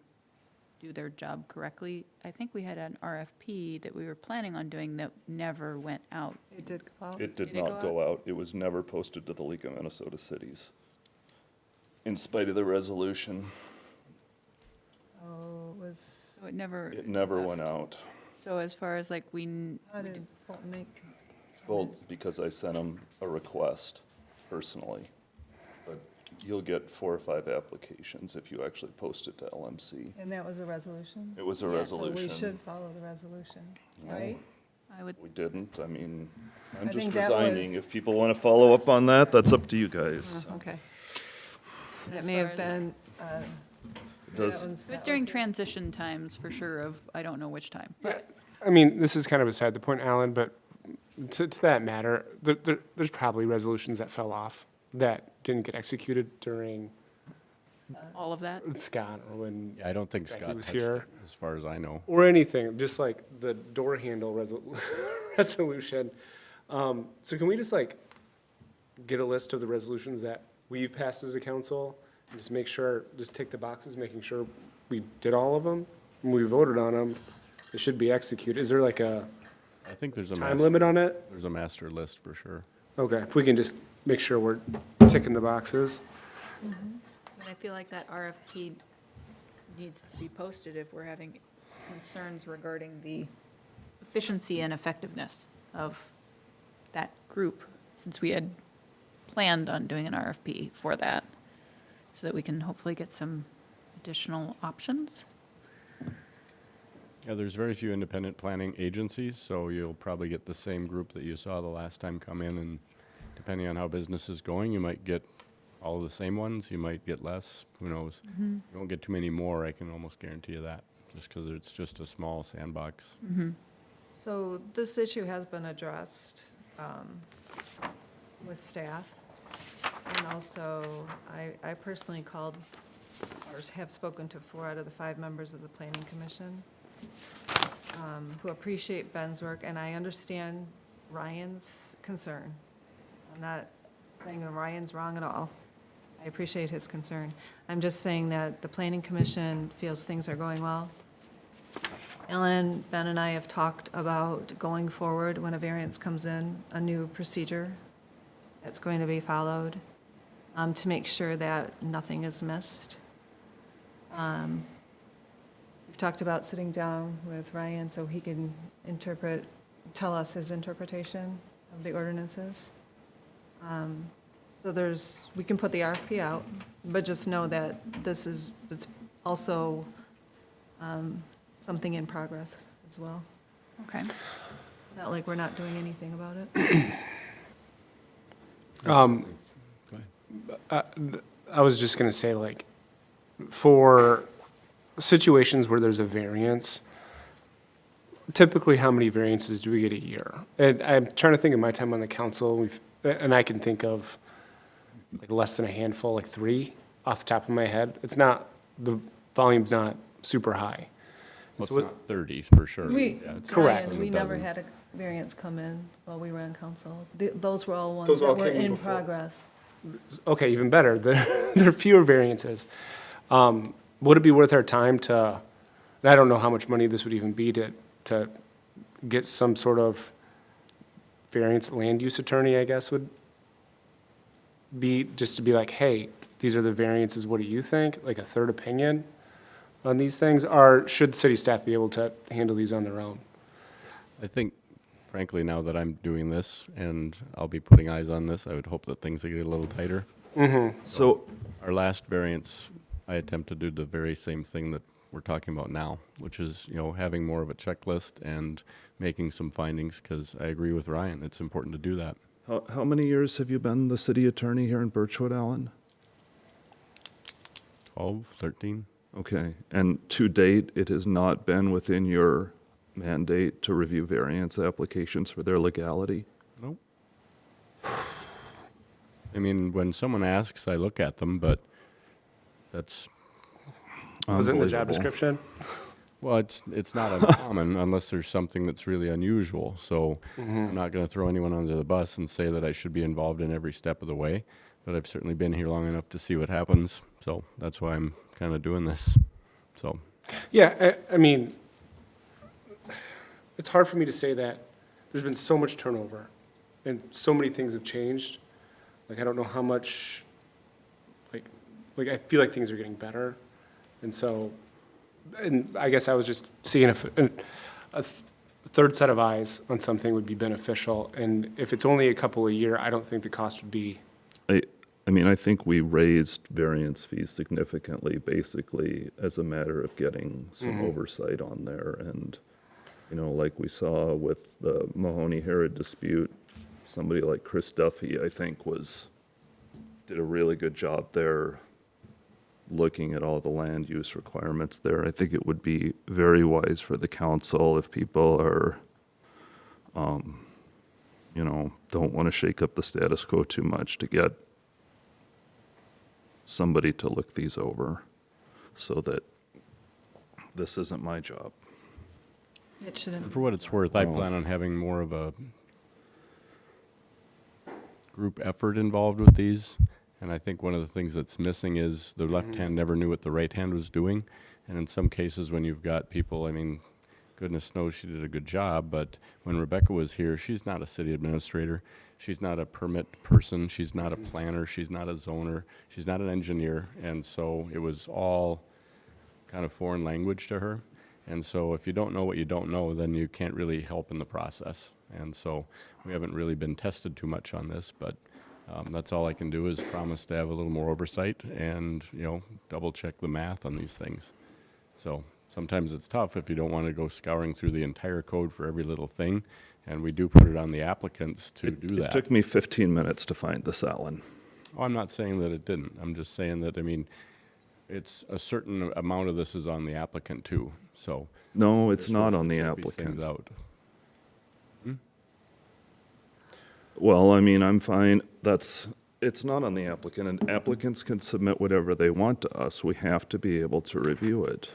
do their job correctly, I think we had an RFP that we were planning on doing that never went out. It did go out? It did Did it not go go out. It was never posted to the League of Minnesota Cities, in spite of the resolution. Oh, it was, So it never. It never left. went out. So as far as like how did Bolton make? Well, because I sent them a request personally. But you'll get 4 or 5 applications if you actually post it to LMC. And that was a resolution? It was a Yes. So resolution. we should follow the resolution, No. right? I would, We didn't. I mean, I I'm just think that resigning. was- If people want to follow up on that, that's up to you guys. Oh, okay. That As may far have as- been, Does, it was during transition times for sure of, I don't know which time. But I mean, this is kind of beside the point, Alan, but to that matter, there's probably resolutions that fell off that didn't get executed during all of that, Scott or when, Yeah, I don't think Becky Scott was touched here. it, as far as I know. or anything, just like the door handle resolution. So can we just like get a list of the resolutions that we've passed as a council? And just make sure, just tick the boxes, making sure we did all of them, and we voted on them. They should be executed. Is there like a I think there's a time limit on it? There's a master list for sure. Okay, if we can just make sure we're ticking the boxes. but I feel like that RFP needs to be posted if we're having concerns regarding the efficiency and effectiveness of that group, since we had planned on doing an RFP for that. so that we can hopefully get some additional options. Yeah, there's very few independent planning agencies, so you'll probably get the same group that you saw the last time come in, and depending on how business is going, you might get all the same ones, you might get less, who knows? You won't get too many more, I can almost guarantee you that, just because it's just a small sandbox. So this issue has been addressed with staff. And also, I personally called, or have spoken to 4 out of the 5 members of the Planning Commission who appreciate Ben's work, and I understand Ryan's concern. I'm not saying that Ryan's wrong at all. I appreciate his concern. I'm just saying that the Planning Commission feels things are going well. Ellen, Ben, and I have talked about going forward when a variance comes in, a new procedure that's going to be followed to make sure that nothing is missed. We've talked about sitting down with Ryan so he can tell us his interpretation of the ordinances. So we can put the RFP out, but just know that it's also something in progress as well. Okay. It's not like we're not doing anything about it. Go ahead. I was just gonna say, like, for situations where there's a variance, typically how many variances do we get a year? And I'm trying to think of my time on the council, and I can think of like less than a handful, like 3 off the top of my head. It's not, the volume's not super high. Well, So it's what- not 30 for sure. We, Yeah, it's Correct. less than We a never dozen. had a variance come in while we were on council. Those were all ones Those that all were came in in before. progress. Okay, even better, there are fewer variances. Would it be worth our time to, and I don't know how much money this would even be, to get some sort of variance land use attorney, I guess, would be, just to be like, hey, these are the variances, what do you think? Like a third opinion on these things? Or should city staff be able to handle these on their own? I think, frankly, now that I'm doing this and I'll be putting eyes on this, I would hope that things get a little tighter. So, Our last variance, I attempted to do the very same thing that we're talking about now, which is, having more of a checklist and making some findings, because I agree with Ryan, it's important to do that. how many years have you been the city attorney here in Birchwood, Alan? 12, 13? Okay, and to date, it has not been within your mandate to review variance applications for their legality? Nope. I mean, when someone asks, I look at them, but that's, Was it in the job Unbelievable. description? well, it's not uncommon unless there's something that's really unusual. So I'm not going to throw anyone under the bus and say that I should be involved in every step of the way, but I've certainly been here long enough to see what happens. So that's why I'm kind of doing this. So, Yeah, I mean, it's hard for me to say that there's been so much turnover and so many things have changed. Like, I don't know how much, like I feel like things are getting better. And so, and I guess I was just seeing if a third set of eyes on something would be beneficial. And if it's only a couple a year, I don't think the cost would be, I mean, I think we raised variance fees significantly, basically, as a matter of getting some oversight on there. And, like we saw with the Mahoney-Herod dispute, somebody like Chris Duffy, I think, did a really good job there looking at all the land use requirements there. I think it would be very wise for the council if people are, don't want to shake up the status quo too much, to get somebody to look these over so that this isn't my job. It shouldn't. for what it's worth, I plan on having more of a group effort involved with these. And I think one of the things that's missing is the left hand never knew what the right hand was doing. And in some cases, when you've got people, I mean, goodness knows she did a good job, but when Rebecca was here, she's not a city administrator. She's not a permit person. She's not a planner. She's not a zoner. She's not an engineer. And so it was all kind of foreign language to her. And so if you don't know what you don't know, then you can't really help in the process. And so we haven't really been tested too much on this, but That's all I can do is promise to have a little more oversight and, double check the math on these things. So sometimes it's tough if you don't want to go scouring through the entire code for every little thing, and we do put it on the applicants to do It that. took me 15 minutes to find this, Alan. Oh, I'm not saying that it didn't. I'm just saying that, it's a certain amount of this is on the applicant too, so. No, it's they're not supposed on to the check these things applicant. out. Well, I'm fine. It's not on the applicant, and applicants can submit whatever they want to us. We have to be able to review it.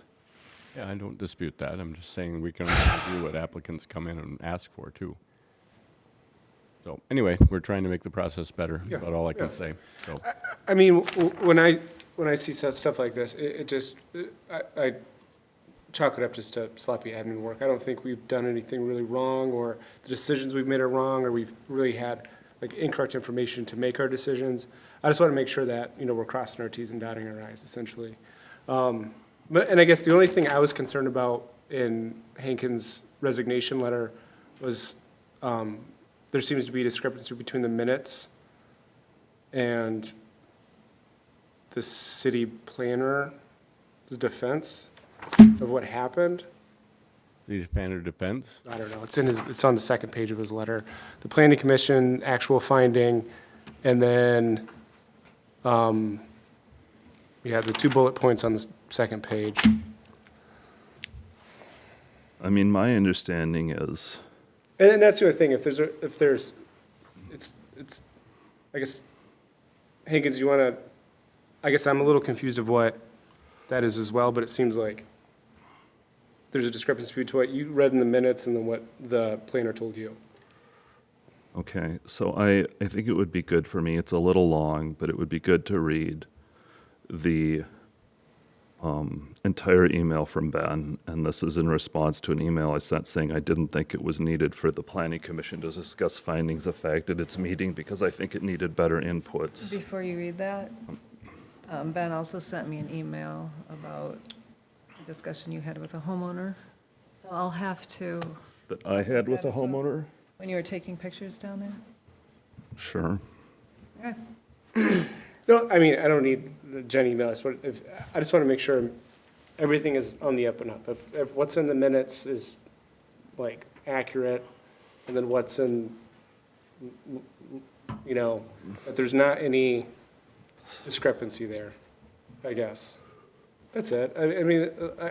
Yeah, I don't dispute that. I'm just saying we can review what applicants come in and ask for too. So anyway, we're trying to make the process better, Yeah, about all I can yeah. say, so. I mean, when I see stuff like this, it just, I chalk it up just to sloppy admin work. I don't think we've done anything really wrong, or the decisions we've made are wrong, or we've really had like incorrect information to make our decisions. I just want to make sure that, we're crossing our Ts and dotting our Is, essentially. And I guess the only thing I was concerned about in Hankins' resignation letter was, there seems to be a discrepancy between the minutes and the city planner's defense of what happened. The defender defense? I don't know, it's on the second page of his letter. The planning commission, actual finding, and then, we had the 2 bullet points on the second page. My understanding is, And that's the other thing, it's, I guess, Hankins, I guess I'm a little confused of what that is as well, but it seems like there's a discrepancy between what you read in the minutes and then what the planner told you. okay, so I think it would be good for me, it's a little long, but it would be good to read the entire email from Ben, and this is in response to an email I sent saying I didn't think it was needed for the planning commission to discuss findings of fact at its meeting because I think it needed better inputs. Before you read that, Ben also sent me an email about a discussion you had with a homeowner. So I'll have to, That I had with a That as well. homeowner? when you were taking pictures down there? Sure. Okay. No, I mean, I don't need the Jenny email, I just want to make sure everything is on the up and up. If what's in the minutes is like accurate, and then what's in, that there's not any discrepancy there, I guess. That's it.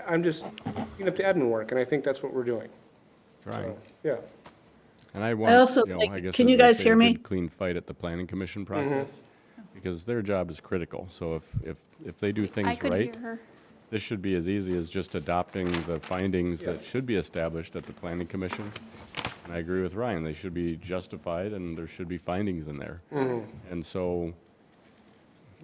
I'm just cleaning up the admin work, and I think that's what we're doing. Trying. So, yeah. And I want, also I think- guess can as you they guys say, hear a me? good, clean fight at the planning commission process, because their job is critical. So if they do things right, this should be as easy as just adopting the findings that should be established at the planning commission. And I agree with Ryan, they should be justified and there should be findings in there. And so,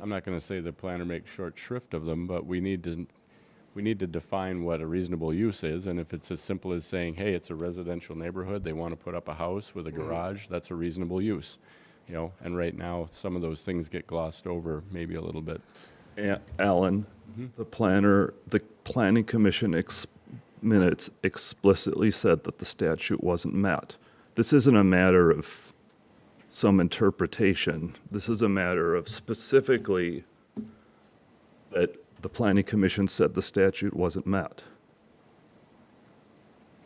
I'm not gonna say the planner makes short shrift of them, but we need to define what a reasonable use is, and if it's as simple as saying, hey, it's a residential neighborhood, they want to put up a house with a garage, that's a reasonable use. And right now, some of those things get glossed over maybe a little bit. Alan, the planning commission minutes explicitly said that the statute wasn't met. This isn't a matter of some interpretation. This is a matter of specifically that the planning commission said the statute wasn't met.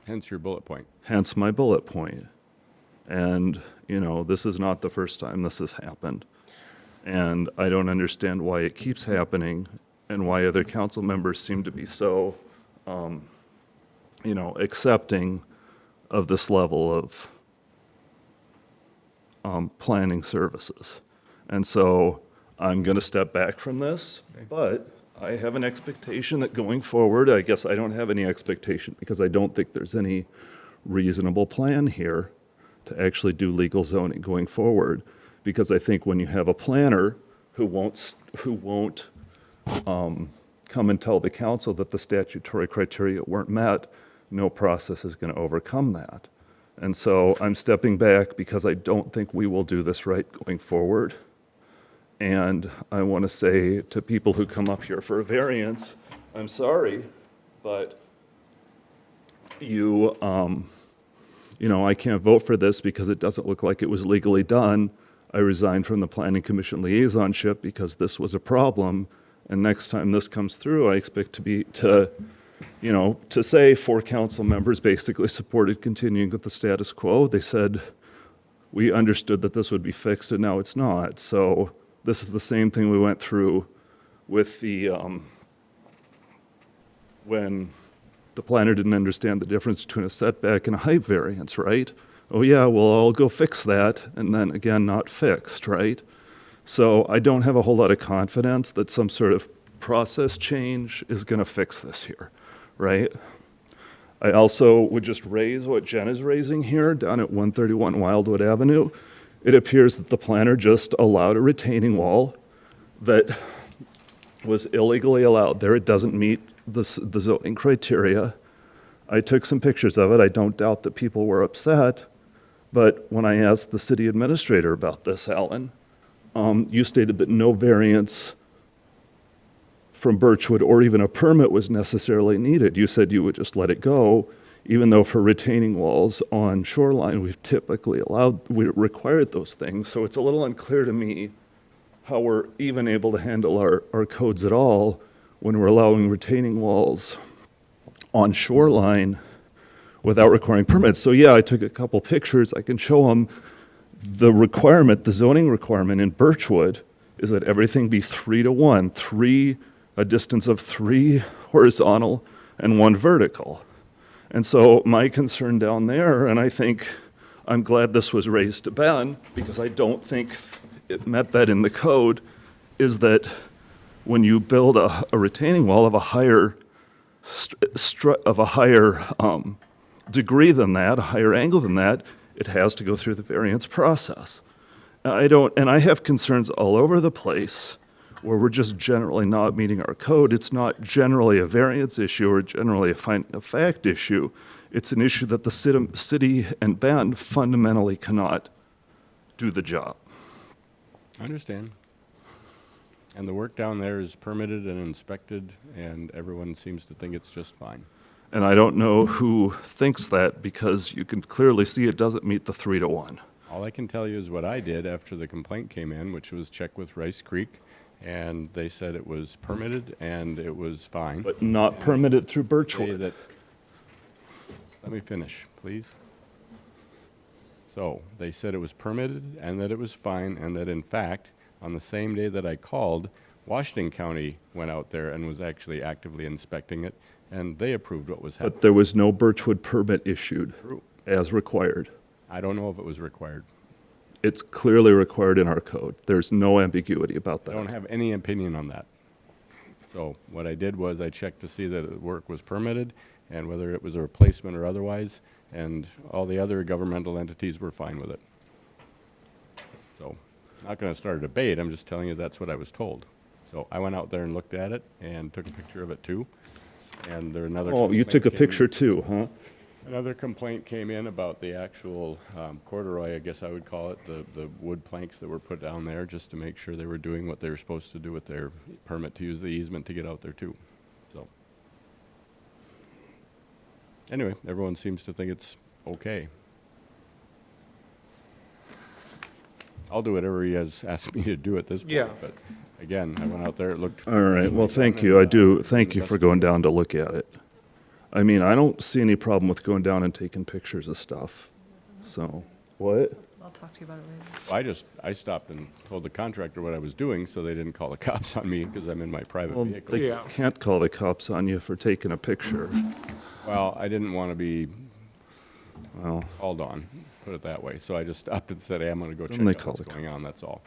Hence your bullet point. Hence my bullet point. And, this is not the first time this has happened. And I don't understand why it keeps happening and why other council members seem to be so, accepting of this level of planning services. And so I'm going to step back from this, but I have an expectation that going forward, I guess I don't have any expectation because I don't think there's any reasonable plan here to actually do legal zoning going forward. Because I think when you have a planner who won't come and tell the council that the statutory criteria weren't met, no process is going to overcome that. And so I'm stepping back because I don't think we will do this right going forward. And I want to say to people who come up here for a variance, I'm sorry, but I can't vote for this because it doesn't look like it was legally done. I resigned from the Planning Commission liaisonship because this was a problem. And next time this comes through, I expect to say 4 council members basically supported continuing with the status quo. They said, we understood that this would be fixed and now it's not. So this is the same thing we went through with the, when the planner didn't understand the difference between a setback and a height variance, right? Oh yeah, well, I'll go fix that, and then again, not fixed, right? So I don't have a whole lot of confidence that some sort of process change is gonna fix this here, right? I also would just raise what Jen is raising here down at 131 Wildwood Avenue. It appears that the planner just allowed a retaining wall that was illegally allowed there. It doesn't meet the zoning criteria. I took some pictures of it. I don't doubt that people were upset. But when I asked the city administrator about this, Alan, you stated that no variance from Birchwood or even a permit was necessarily needed. You said you would just let it go, even though for retaining walls on shoreline, we've typically we required those things. So it's a little unclear to me how we're even able to handle our codes at all when we're allowing retaining walls on shoreline without requiring permits. So yeah, I took a couple pictures. I can show them the requirement, the zoning requirement in Birchwood is that everything be 3 to 1, a distance of 3 horizontal and 1 vertical. And so my concern down there, and I think I'm glad this was raised to Ben, because I don't think it met that in the code, is that when you build a retaining wall of a higher degree than that, a higher angle than that, it has to go through the variance process. And I have concerns all over the place where we're just generally not meeting our code. It's not generally a variance issue or generally a finding of fact issue. It's an issue that the city and Bend fundamentally cannot do the job. I understand. And the work down there is permitted and inspected, and everyone seems to think it's just fine. And I don't know who thinks that, because you can clearly see it doesn't meet the 3 to 1. All I can tell you is what I did after the complaint came in, which was check with Rice Creek, and they said it was permitted and it was fine. But not permitted through Say Birchwood. that- Let me finish, please. So, they said it was permitted and that it was fine, and that in fact, on the same day that I called, Washington County went out there and was actually actively inspecting it, and they approved what was happening. But there was no Birchwood permit issued True. as required. I don't know if it was required. It's clearly required in our code. There's no ambiguity about I don't that. have any opinion on that. So what I did was I checked to see that the work was permitted and whether it was a replacement or otherwise, and all the other governmental entities were fine with it. So, not gonna start a debate, I'm just telling you that's what I was told. So I went out there and looked at it and took a picture of it too. And there another. Oh, you complaint took a came- picture too, huh? Another complaint came in about the actual corduroy, I guess I would call it, the wood planks that were put down there, just to make sure they were doing what they were supposed to do with their permit to use the easement to get out there too. So, anyway, everyone seems to think it's okay. I'll do whatever he has asked me to do at this point. Yeah. But again, I went out there, it looked. All right, well, thank you. I do, thank you for going down to look at it. I mean, I don't see any problem with going down and taking pictures of stuff. So, what? I'll talk to you about it later. I stopped and told the contractor what I was doing, so they didn't call the cops on me, because I'm in my private Well, vehicle. they Yeah. can't call the cops on you for taking a picture. Well, I didn't want to be Well, called on, put it that way. So I just stopped and said, hey, I'm going to go check they out call what's the going on, that's all.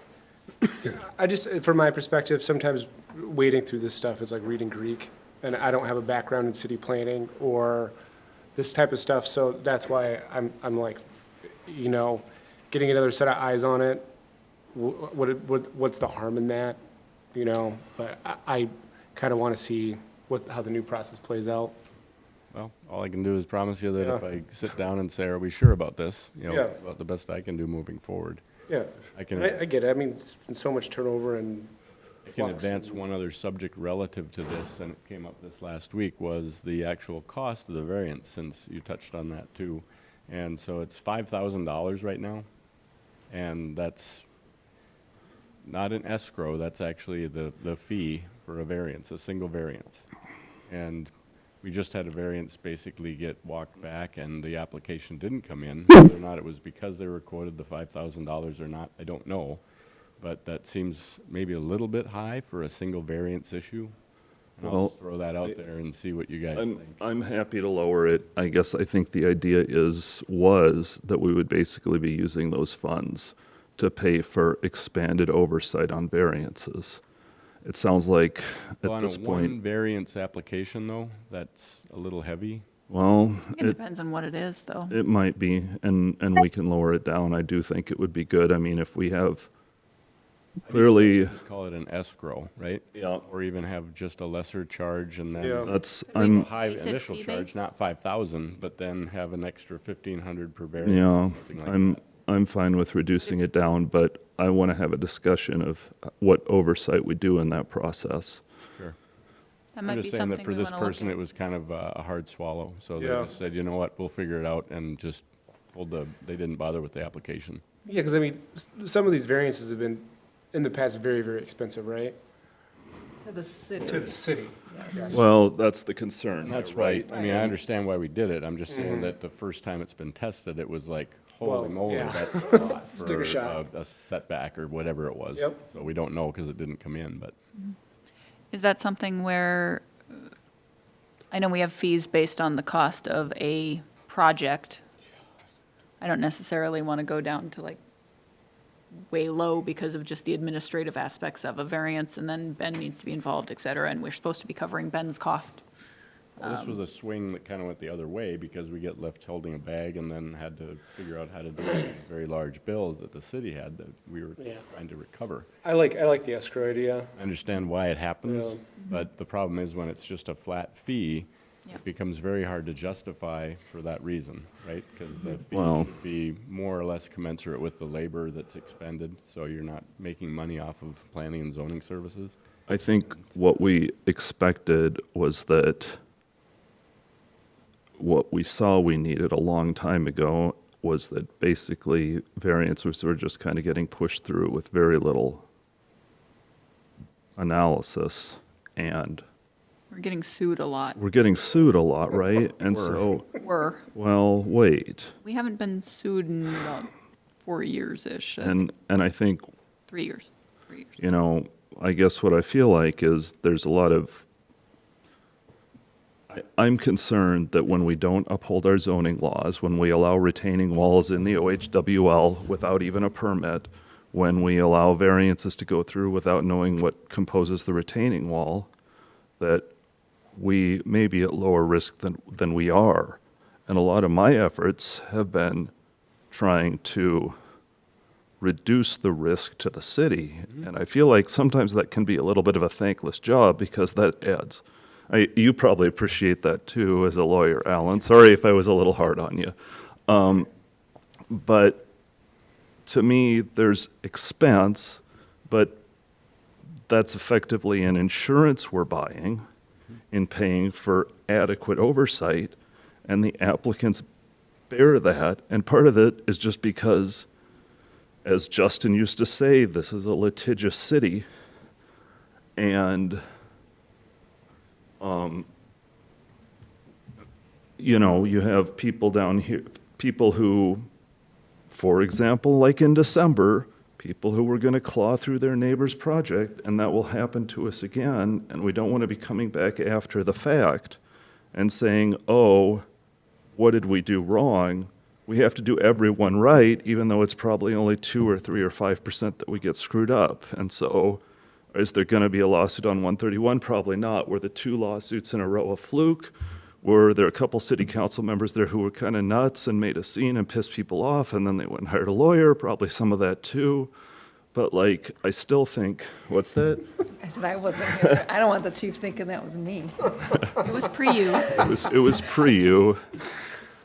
I just, from my perspective, sometimes wading through this stuff is like reading Greek, and I don't have a background in city planning or this type of stuff, so that's why I'm like, getting another set of eyes on it, what's the harm in that, But I kind of want to see how the new process plays out. Well, all I can do is promise you that if Yeah. I sit down and say, are we sure about this? Yeah. About the best I can do moving forward. Yeah, I can, I get it. I mean, it's been so much turnover and I can flux. advance one other subject relative to this, and it came up this last week, was the actual cost of the variance, since you touched on that too. And so it's $5,000 right now, and that's not an escrow, that's actually the fee for a variance, a single variance. And we just had a variance basically get walked back, and the application didn't come in. Whether or not it was because they were quoted the $5,000 or not, I don't know. But that seems maybe a little bit high for a single variance issue. And I'll Well, just throw that out there and see what you guys think. I'm happy to lower it. I guess I think the idea was that we would basically be using those funds to pay for expanded oversight on variances. It sounds like Well, at on this a one point, variance application though, that's a little heavy. well, It depends on what it is, though. it might be, and we can lower it down. I do think it would be good. I mean, if we have clearly, Just call it an escrow, right? yeah, Or even have just a lesser charge and Yeah. then that's, we- I'm, a high You said initial fee charge, based? not 5,000, but then have an extra 1,500 per variance. yeah, or something like that. I'm fine with reducing it down, but I want to have a discussion of what oversight we do in that process. Sure. That I'm might be just saying that something for we this want to look person, at. it was kind of a hard swallow. So they Yeah. just said, you know what, we'll figure it out, and just they didn't bother with the application. Yeah, because I mean, some of these variances have been, in the past, very, very expensive, right? To the city. To the city. Yes. Well, that's the concern. And that's here, right. I mean, I understand why we did it. I'm just saying that the first time it's been tested, it was like, holy Well, moly, yeah. that's a lot Let's take a for shot. a setback or whatever it was. Yep. So we don't know because it didn't come in, but. Is that something where, I know we have fees based on the cost of a project. I don't necessarily want to go down to like way low because of just the administrative aspects of a variance, and then Ben needs to be involved, et cetera, and we're supposed to be covering Ben's cost. Well, this was a swing that kind of went the other way because we get left holding a bag and then had to figure out how to do these very large bills that the city had that we were Yeah. trying to recover. I like the escrow idea. I understand why it happens, Yeah. but the problem is when it's just a flat fee, Yep. it becomes very hard to justify for that reason, right? Because the fee Well- should be more or less commensurate with the labor that's expended, so you're not making money off of planning and zoning services. I think what we expected was that what we saw we needed a long time ago was that basically variances were just kind of getting pushed through with very little analysis. And We're getting sued a lot. we're getting sued a lot, right? And so, well, wait. We haven't been sued in about 4 years-ish, And I think 3 years, 3 years. you know, I guess what I feel like is there's a lot of, I'm concerned that when we don't uphold our zoning laws, when we allow retaining walls in the OHWL without even a permit, when we allow variances to go through without knowing what composes the retaining wall, that we may be at lower risk than we are. And a lot of my efforts have been trying to reduce the risk to the city. And I feel like sometimes that can be a little bit of a thankless job because that adds. You probably appreciate that too as a lawyer, Alan. Sorry if I was a little hard on you. But to me, there's expense, but that's effectively an insurance we're buying in paying for adequate oversight, and the applicants bear that. And part of it is just because, as Justin used to say, this is a litigious city, and you know, you have people down here, people who, for example, like in December, people who were going to claw through their neighbor's project, and that will happen to us again, and we don't want to be coming back after the fact and saying, oh, what did we do wrong? We have to do everyone right, even though it's probably only 2 or 3 or 5% that we get screwed up. And so, is there going to be a lawsuit on 131? Probably not. Were the 2 lawsuits in a row a fluke? Were there a couple city council members there who were kind of nuts and made a scene and pissed people off, and then they went and hired a lawyer? Probably some of that too. But like, I still think, what's that? I said I wasn't here. I don't want the chief thinking that was me. It was pre-you. It was pre-you.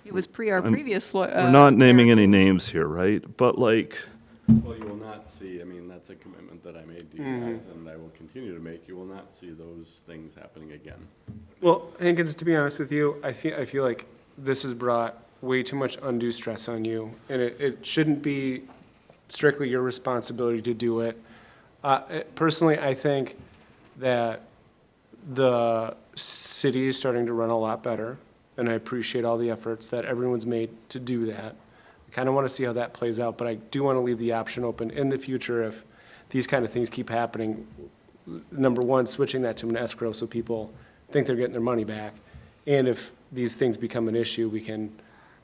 It was pre our previous lawyer. We're not naming any names here, right? But like, Well, you will not see, I mean, that's a commitment that I made to you guys, and I will continue to make. You will not see those things happening again. Well, Hankins, to be honest with you, I feel like this has brought way too much undue stress on you, and it shouldn't be strictly your responsibility to do it. Personally, I think that the city is starting to run a lot better, and I appreciate all the efforts that everyone's made to do that. I kind of want to see how that plays out, but I do want to leave the option open in the future if these kind of things keep happening. Number one, switching that to an escrow so people think they're getting their money back. And if these things become an issue, we can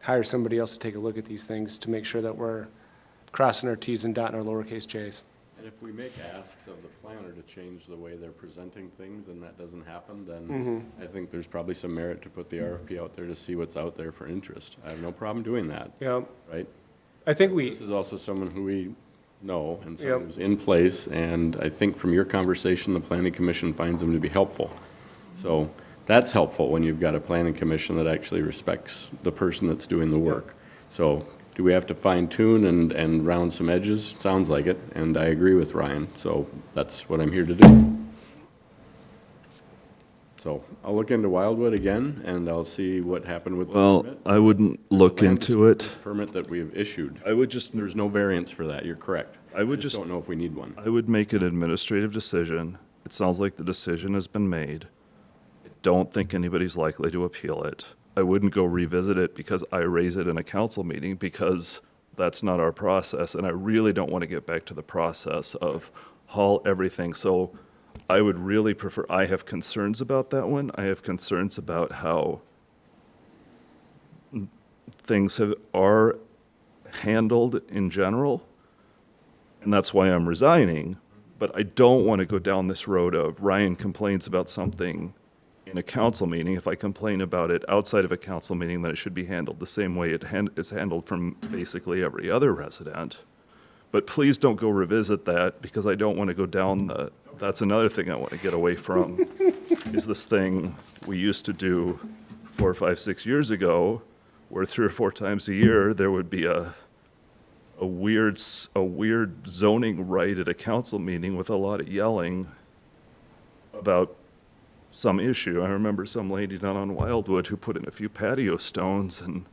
hire somebody else to take a look at these things to make sure that we're crossing our Ts and dotting our lowercase j's. And if we make asks of the planner to change the way they're presenting things and that doesn't happen, Mm-hmm. then I think there's probably some merit to put the RFP out there to see what's out there for interest. I have no problem doing that, Yeah, right? I think we, This is also someone who we know and Yep. someone who's in place, and I think from your conversation, the planning commission finds them to be helpful. So that's helpful when you've got a planning commission that actually respects the person that's doing the work. So do we have to fine tune and round some edges? Sounds like it, and I agree with Ryan, so that's what I'm here to do. So I'll look into Wildwood again, and I'll see what happened with the Well, permit. I wouldn't look Land into it. disturbance Permit that we have issued. I would just, There's no variance for that, you're correct. I would just just- don't know if we need one. I would make an administrative decision. It sounds like the decision has been made. I don't think anybody's likely to appeal it. I wouldn't go revisit it because I raise it in a council meeting, because that's not our process, and I really don't want to get back to the process of haul everything. So I would really prefer, I have concerns about that one. I have concerns about how things are handled in general, and that's why I'm resigning. But I don't want to go down this road of Ryan complains about something in a council meeting. If I complain about it outside of a council meeting, then it should be handled the same way it is handled from basically every other resident. But please don't go revisit that, because I don't want to go down the, that's another thing I want to get away from, is this thing we used to do 4, 5, 6 years ago, where 3 or 4 times a year, there would be a weird zoning right at a council meeting with a lot of yelling about some issue. I remember some lady down on Wildwood who put in a few patio stones and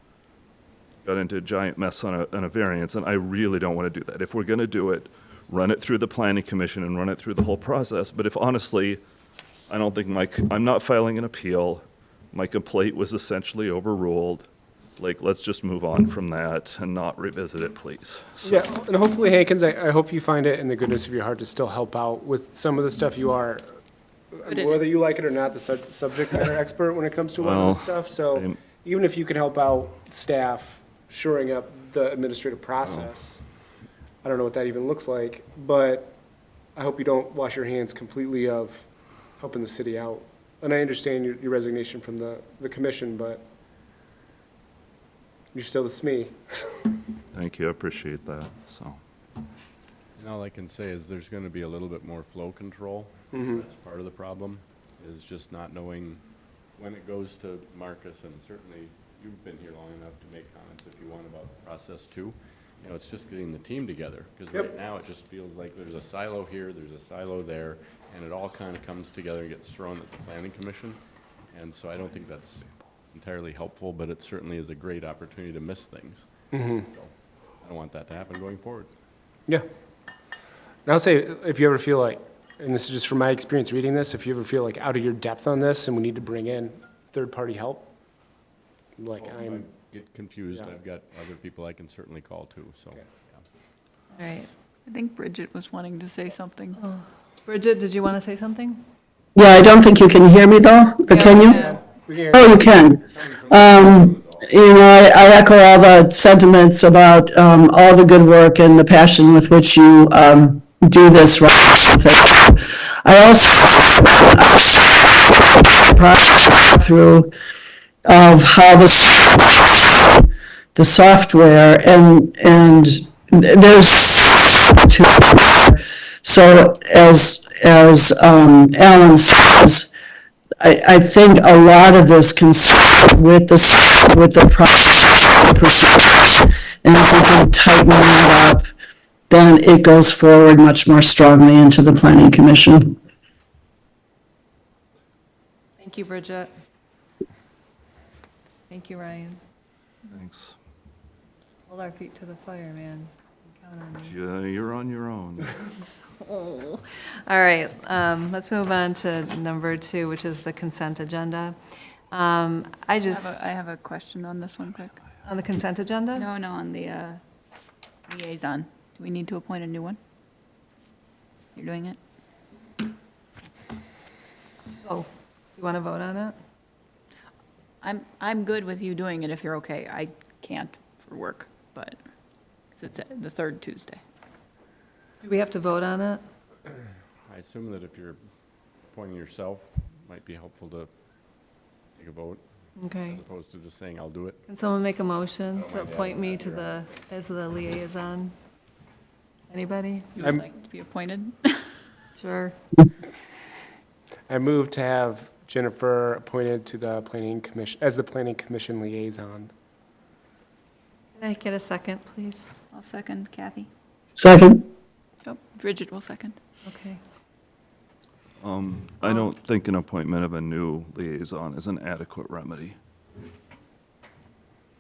got into a giant mess on a variance, and I really don't want to do that. If we're going to do it, run it through the planning commission and run it through the whole process. But if honestly, I don't think I'm not filing an appeal. My complaint was essentially overruled. Like, let's just move on from that and not revisit it, please. So- yeah, and hopefully Hankins, I hope you find it in the goodness of your heart to still help out with some of the stuff you are, But it- whether you like it or not, the subject matter expert when it comes to a lot of this Well, stuff. So I'm- even if you can help out staff shoring up the administrative process, I don't know what that even looks like, but I hope you don't wash your hands completely of helping the city out. And I understand your resignation from the commission, but you're still the SME. Thank you, I appreciate that, so. And all I can say is there's gonna be a little bit more flow control. That's part of the problem, is just not knowing when it goes to Marcus, and certainly you've been here long enough to make comments if you want about the process too. You know, it's just getting the team together, because Yep. right now it just feels like there's a silo here, there's a silo there, and it all kind of comes together and gets thrown at the planning commission. And so I don't think that's entirely helpful, but it certainly is a great opportunity to miss things. So I don't want that to happen going forward. Yeah. And I'll say, if you ever feel like, and this is just from my experience reading this, if you ever feel like out of your depth on this and we need to bring in third-party help, like If I I'm, get confused, Yeah. I've got other people I can certainly call too, so. Okay. yeah. All right. I think Bridget was wanting to say something. Bridget, did you want to say something? Yeah, I don't think you can hear me though, or can you? we can hear Oh, you can. You know, I echo all the sentiments about all the good work and the passion with which you do this. I also project through of how the software and there's so as Alan says, I think a lot of this can start with the process, and if we can tighten that up, then it goes forward much more strongly into the planning commission. Thank you, Bridget. Thank you, Ryan. Thanks. Hold our feet to the fire, man. Yeah, you're on your own. All right, let's move on to number 2, which is the consent agenda. I just, I have a question on this one quick. on the consent agenda? No, on the liaison. Do we need to appoint a new one? You're doing it? Oh, you want to vote on it? I'm good with you doing it if you're okay. I can't for work, but, 'cause it's the third Tuesday. Do we have to vote on it? I assume that if you're appointing yourself, might be helpful to take a vote, Okay. as opposed to just saying, I'll do it. Can someone make a motion to appoint me to as the liaison? Anybody? You would like to be appointed? Sure. I move to have Jennifer appointed to the planning commission, as the planning commission liaison. Can I get a second, please? I'll second, Kathy. Second. Oh, Bridget will second. Okay. I don't think an appointment of a new liaison is an adequate remedy.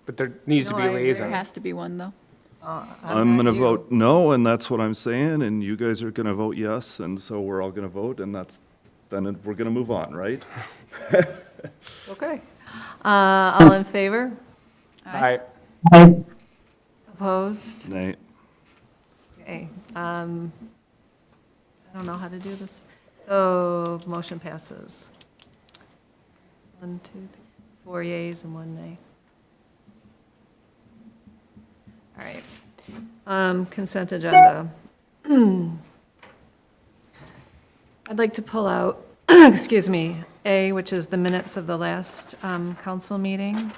But there needs to No, be I a agree. There liaison. has to be one, though. I'm not gonna you. vote no, and that's what I'm saying, and you guys are gonna vote yes, and so we're all gonna vote, and then we're gonna move on, right? Okay. All in favor? Aye. Aye. Opposed? Nay. Okay. I don't know how to do this. So, motion passes. 1, 2, 3, 4 yeas and 1 nay. All right. Consent agenda. I'd like to pull out, excuse me, A, which is the minutes of the last council meeting.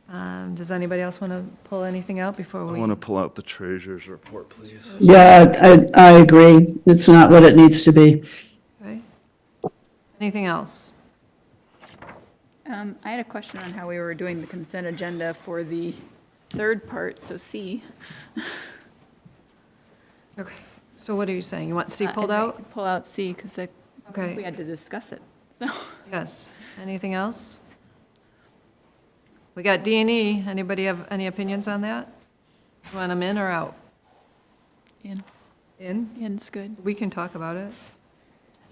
Does anybody else want to pull anything out before I we? wanna pull out the treasurer's report, please. Yeah, I agree. It's not what it needs to be. Okay. Anything else? I had a question on how we were doing the consent agenda for the third part, so C. Okay, so what are you saying? You want C I'd pulled like out? to Pull out C, because we Okay, had to discuss it, so. yes. Anything else? We got D and E. Anybody have any opinions on that? You want them in or out? In, In? in's good. We can talk about it.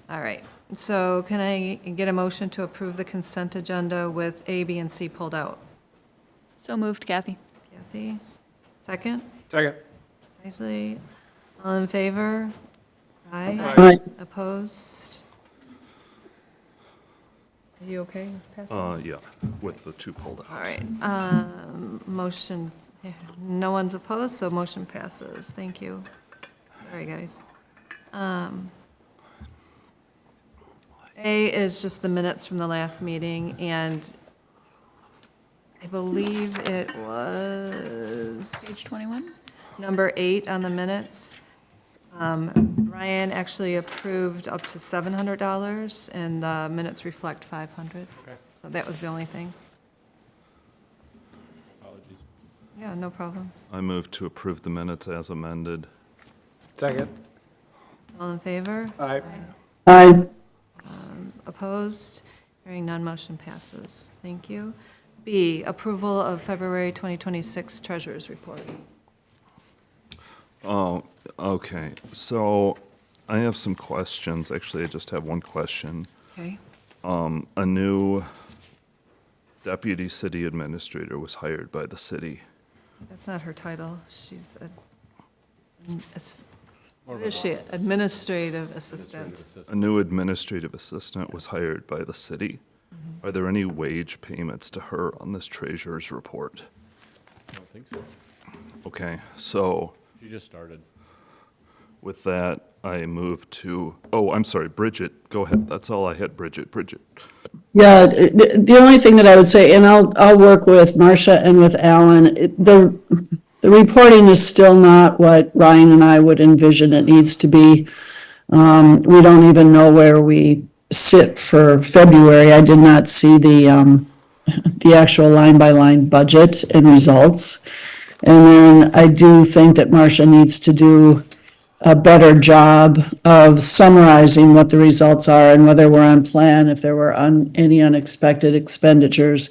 All right, so can I get a motion to approve the consent agenda with A, B, and C pulled out? So moved, Kathy. Kathy, second? Second. Nicely. All in favor? Aye. Aye. Opposed? Are you okay with passing? Yeah, with the 2 pulled out. All right, motion, no one's opposed, so motion passes. Thank you. Sorry, guys. A is just the minutes from the last meeting, and I believe it was Page 21? number 8 on the minutes. Ryan actually approved up to $700, and the minutes reflect 500. Okay. So that was the only thing. Apologies. Yeah, no problem. I move to approve the minutes as amended. Second. All in favor? Aye. Aye. Opposed? Hearing none, motion passes. Thank you. B, approval of February 2026 Treasurers' Report. Oh, okay, so I have some questions. Actually, I just have one question. Okay, A new deputy city administrator was hired by the city. that's not her title. She's what is she? Administrative assistant. A new administrative assistant was hired by the city. Are there any wage payments to her on this treasurer's report? I don't think so. Okay, so She just started. with that, I move to, oh, I'm sorry, Bridget, go ahead. That's all I had, Bridget. Yeah, the only thing that I would say, and I'll work with Marcia and with Alan, the reporting is still not what Ryan and I would envision it needs to be. We don't even know where we sit for February. I did not see the actual line-by-line budget and results. And then I do think that Marcia needs to do a better job of summarizing what the results are and whether we're on plan, if there were any unexpected expenditures,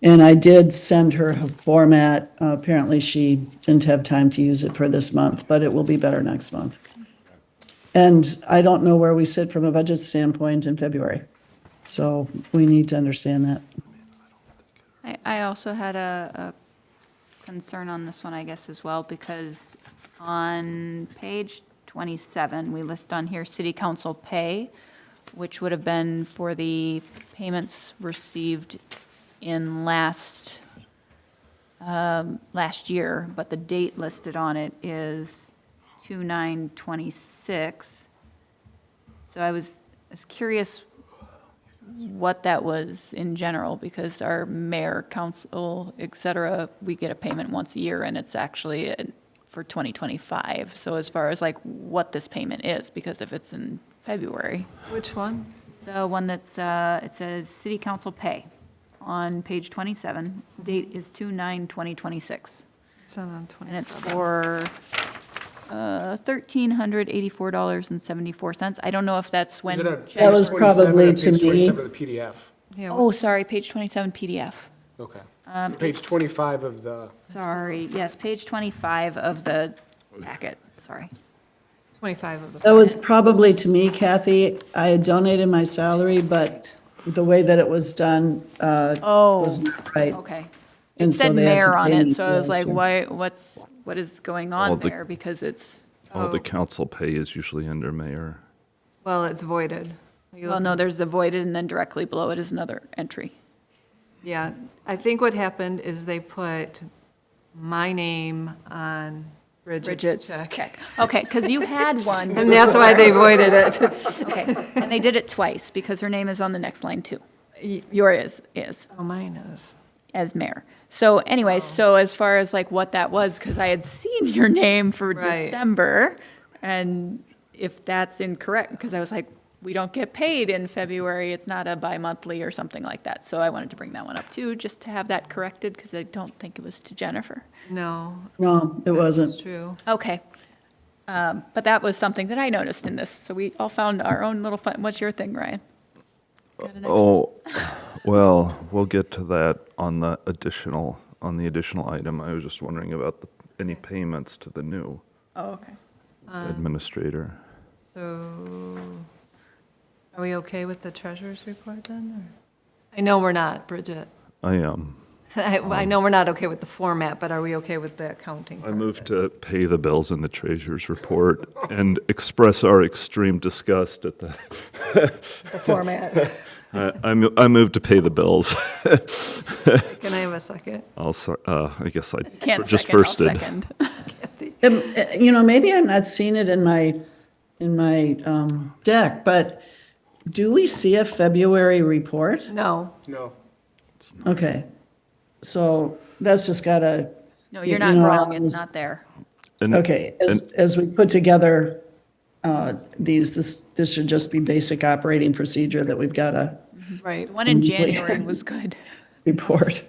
And I did send her a format. Apparently, she didn't have time to use it for this month, but it will be better next month. And I don't know where we sit from a budget standpoint in February. So we need to understand that. I also had a concern on this one, I guess, as well, because on page 27, we list on here city council pay, which would have been for the payments received in last year, but the date listed on it is 2/9/26. So I was curious what that was in general, because our mayor, council, et cetera, we get a payment once a year, and it's actually for 2025. So as far as like what this payment is, because if it's in February, Which one? the one that's, it says city council pay on page 27, date is 2/9/2026. It's not on And it's 27. for $1,384.74. I don't know if that's when. Is it on checks That was were- page 27 probably or to page me. 27 of the PDF? Yeah, Oh, sorry, page 27 PDF. Okay. So page 25 of the, Sorry, yes, page 25 of the packet, sorry. 25 of the. That was probably to me, Kathy. I had donated my salary, but the way that it was done Oh, was not right. okay. And It so said they had to mayor on pay it, me so I was for like, those. what is going Well, on the- there? Because it's, All the council pay is usually under mayor. Well, it's voided. Are you well, looking- no, there's the voided, and then directly below it is another entry. Yeah, I think what happened is they put my name on Bridget's Bridget's check. check. Okay, because you had one. And that's why they voided it. Okay, and they did it twice, because her name is on the next line, too. Yours is. Oh, mine is. As mayor. So anyway, so as far as like what that was, because I had seen your name for Right. December, and if that's incorrect, because I was like, we don't get paid in February, it's not a bi-monthly or something like that. So I wanted to bring that one up too, just to have that corrected, because I don't think it was to Jennifer. No, No, it it's wasn't. true. Okay. But that was something that I noticed in this, so we all found our own little fun. What's your thing, Ryan? Got an extra- Oh, well, we'll get to that on the additional item. I was just wondering about any payments to the new Oh, okay. administrator. So are we okay with the treasurer's report then? Or? I know we're not, Bridget. I am. I know we're not okay with the format, but are we okay with the accounting? I part? move to pay the bills in the treasurer's report and express our extreme disgust at the, The format. I move to pay the bills. Can I have a second? I guess I Can't just second, I'll firsted. second. You know, maybe I'm not seeing it in my deck, but do we see a February report? No, no. Okay, so that's just gotta, No, You you're not know, wrong, Alan's- it's not there. And- okay, as we put together this should just be basic operating procedure that we've gotta right. The one in January was good. report.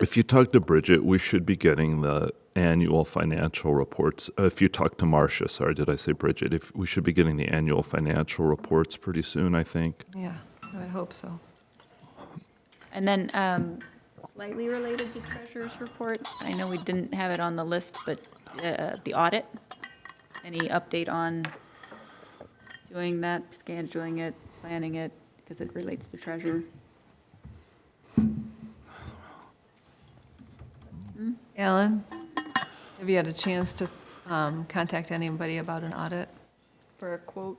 If you talk to Bridget, we should be getting the annual financial reports. If you talk to Marcia, sorry, did I say Bridget? If we should be getting the annual financial reports pretty soon, I think. Yeah, I would hope so. And then slightly related to treasurer's report, I know we didn't have it on the list, but the audit, any update on doing that, scheduling it, planning it, because it relates to treasurer? Alan, have you had a chance to contact anybody about an audit for a quote?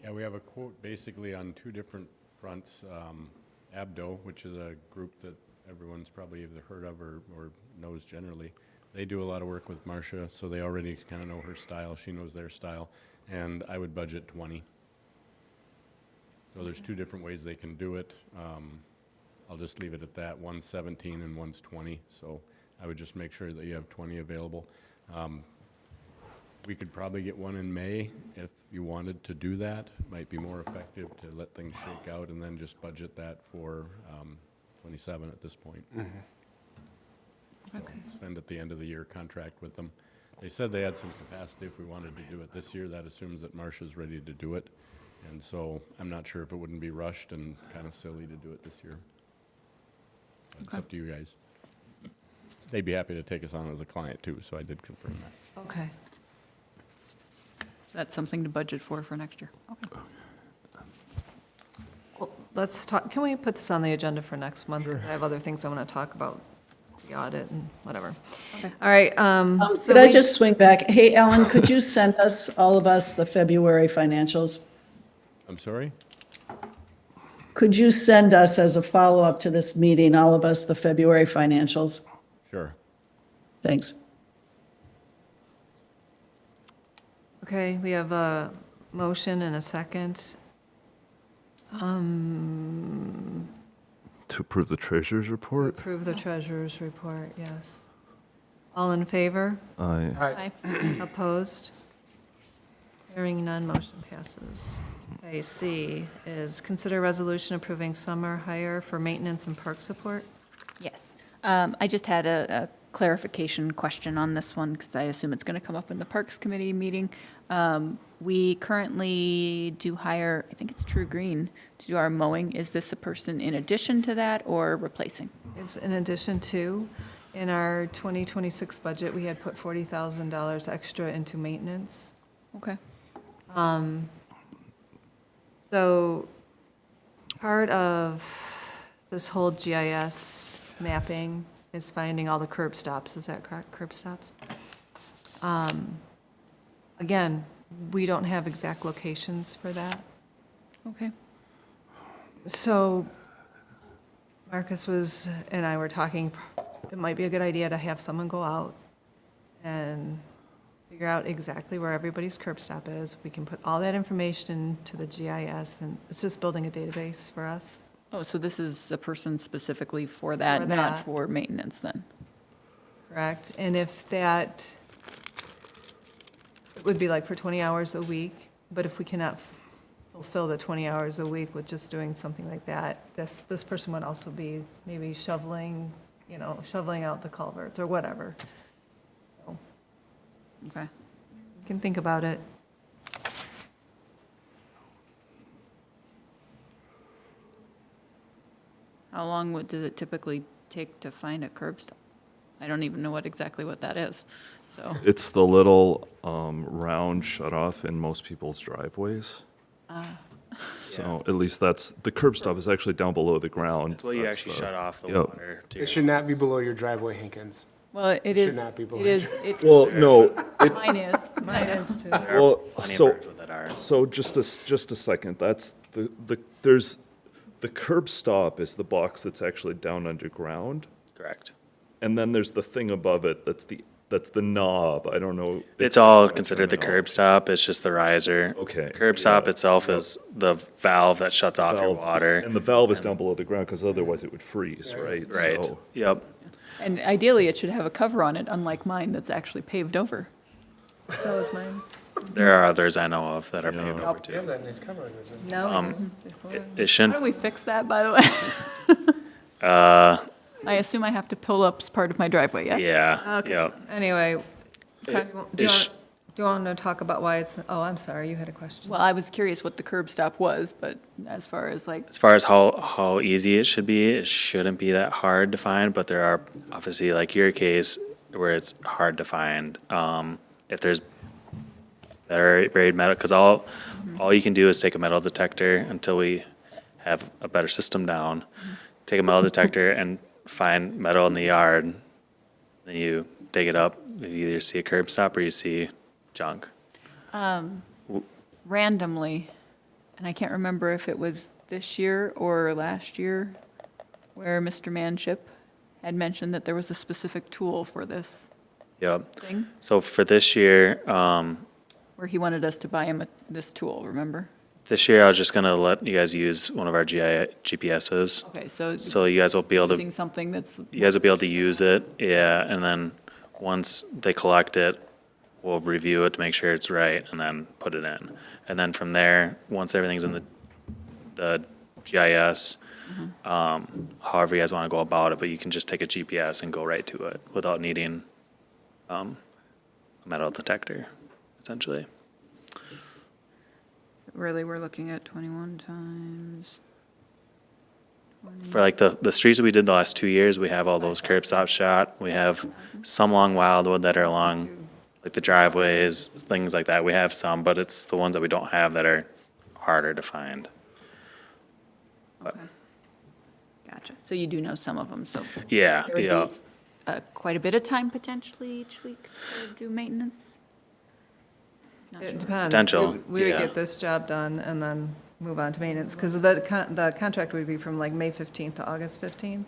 Yeah, we have a quote basically on two different fronts. Abdo, which is a group that everyone's probably either heard of or knows generally. They do a lot of work with Marcia, so they already kind of know her style. She knows their style. And I would budget 20. So there's two different ways they can do it. I'll just leave it at that. One's 17 and one's 20. So I would just make sure that you have 20 available. We could probably get one in May if you wanted to do that. Might be more effective to let things shake out and then just budget that for 27 at this point. So spend at the end of the year contract with them. They said they had some capacity if we wanted to do it this year. That assumes that Marcia's ready to do it. And so I'm not sure if it wouldn't be rushed and kind of silly to do it this year. It's up to you guys. They'd be happy to take us on as a client too, so I did confirm that. Okay. That's something to budget for next year. Okay. Well, let's talk, can we put this on the agenda for next month? 'Cause I have other things I want to talk about, the audit and whatever. Okay. All right, so Could I we- just swing back? Hey, Ellen, could you send us, all of us, the February financials? I'm sorry? Could you send us, as a follow-up to this meeting, all of us, the February financials? Sure. Thanks. Okay, we have a motion and a second. To approve the treasurer's report? Approve the treasurer's report, yes. All in favor? Aye. Aye. Opposed? Hearing none, motion passes. Okay, C is consider resolution approving summer hire for maintenance and park support. Yes. I just had a clarification question on this one, because I assume it's going to come up in the Parks Committee meeting. We currently do hire, I think it's True Green, to do our mowing. Is this a person in addition to that or replacing? It's in addition to, in our 2026 budget, we had put $40,000 extra into maintenance. Okay. So part of this whole GIS mapping is finding all the curb stops, is that correct, curb stops? Again, we don't have exact locations for that. Okay. So Marcus and I were talking, it might be a good idea to have someone go out and figure out exactly where everybody's curb stop is. We can put all that information into the GIS, and it's just building a database for us. Oh, so this is a person specifically for that, For not that. for maintenance then? Correct, and if that, it would be like for 20 hours a week, but if we cannot fulfill the 20 hours a week with just doing something like that, this person would also be maybe shoveling out the culverts or whatever. So, Okay. you can think about it. How long does it typically take to find a curb stop? I don't even know exactly what that is, so. It's the little round shut-off in most people's driveways. So at least the curb stop is actually down below the ground. It's what you That's actually the- shut off the Yep. water to. It should not be below your driveway, Hankins. Well, it Should is, not be below it is, it's, Well, no, mine is. Mine is too. There are well, plenty of so, Birchwood that are. so just a second, that's there's, the curb stop is the box that's actually down underground, Correct. and then there's the thing above it, that's the knob, I don't know. It's all considered the curb stop, it's just the riser. Okay. Curb stop Yeah. itself is the valve that shuts off your Valve is- water. And the valve is down below the ground, because otherwise it would freeze, right? Right, So- yep. And ideally, it should have a cover on it, unlike mine that's actually paved over. So is mine. There are others I know of that are paved over They have too. that nice cover on it. No. It How shouldn't, do we fix that, by the way? I assume I have to pull up as part of my driveway, yes? yeah, Okay. yep. Anyway, It- do it sh- you want to talk about why it's, oh, I'm sorry, you had a question. Well, I was curious what the curb stop was, but as far as like, As far as how easy it should be, it shouldn't be that hard to find, but there are obviously, like your case, where it's hard to find. If there's better buried metal, because all you can do is take a metal detector until we have a better system down. Take a metal detector and find metal in the yard, then you dig it up, you either see a curb stop or you see junk. randomly, and I can't remember if it was this year or last year, where Mr. Manship had mentioned that there was a specific tool for this Yep. thing, So for this year, where he wanted us to buy him this tool, remember? this year I was just gonna let you guys use one of our GPSs. Okay, so So you guys will be able to, using something that's, you guys will be able to use it, yeah, and then once they collect it, we'll review it to make sure it's right and then put it in. And then from there, once everything's in the GIS, however you guys wanna go about it, but you can just take a GPS and go right to it without needing, a metal detector, essentially. really, we're looking at 21 times For like the streets that we did the last 2 years, we have all those curb stops shot. We have some along Wildwood that are along, like the driveways, things like that. We have some, but it's the ones that we don't have that are harder to find. Okay. Gotcha. So you do know some of them, so. Yeah, There would yeah. be quite a bit of time potentially each week to do maintenance? Not sure. It depends. Potential, We would yeah. get this job done and then move on to maintenance, because the contract would be from like May 15th to August 15th,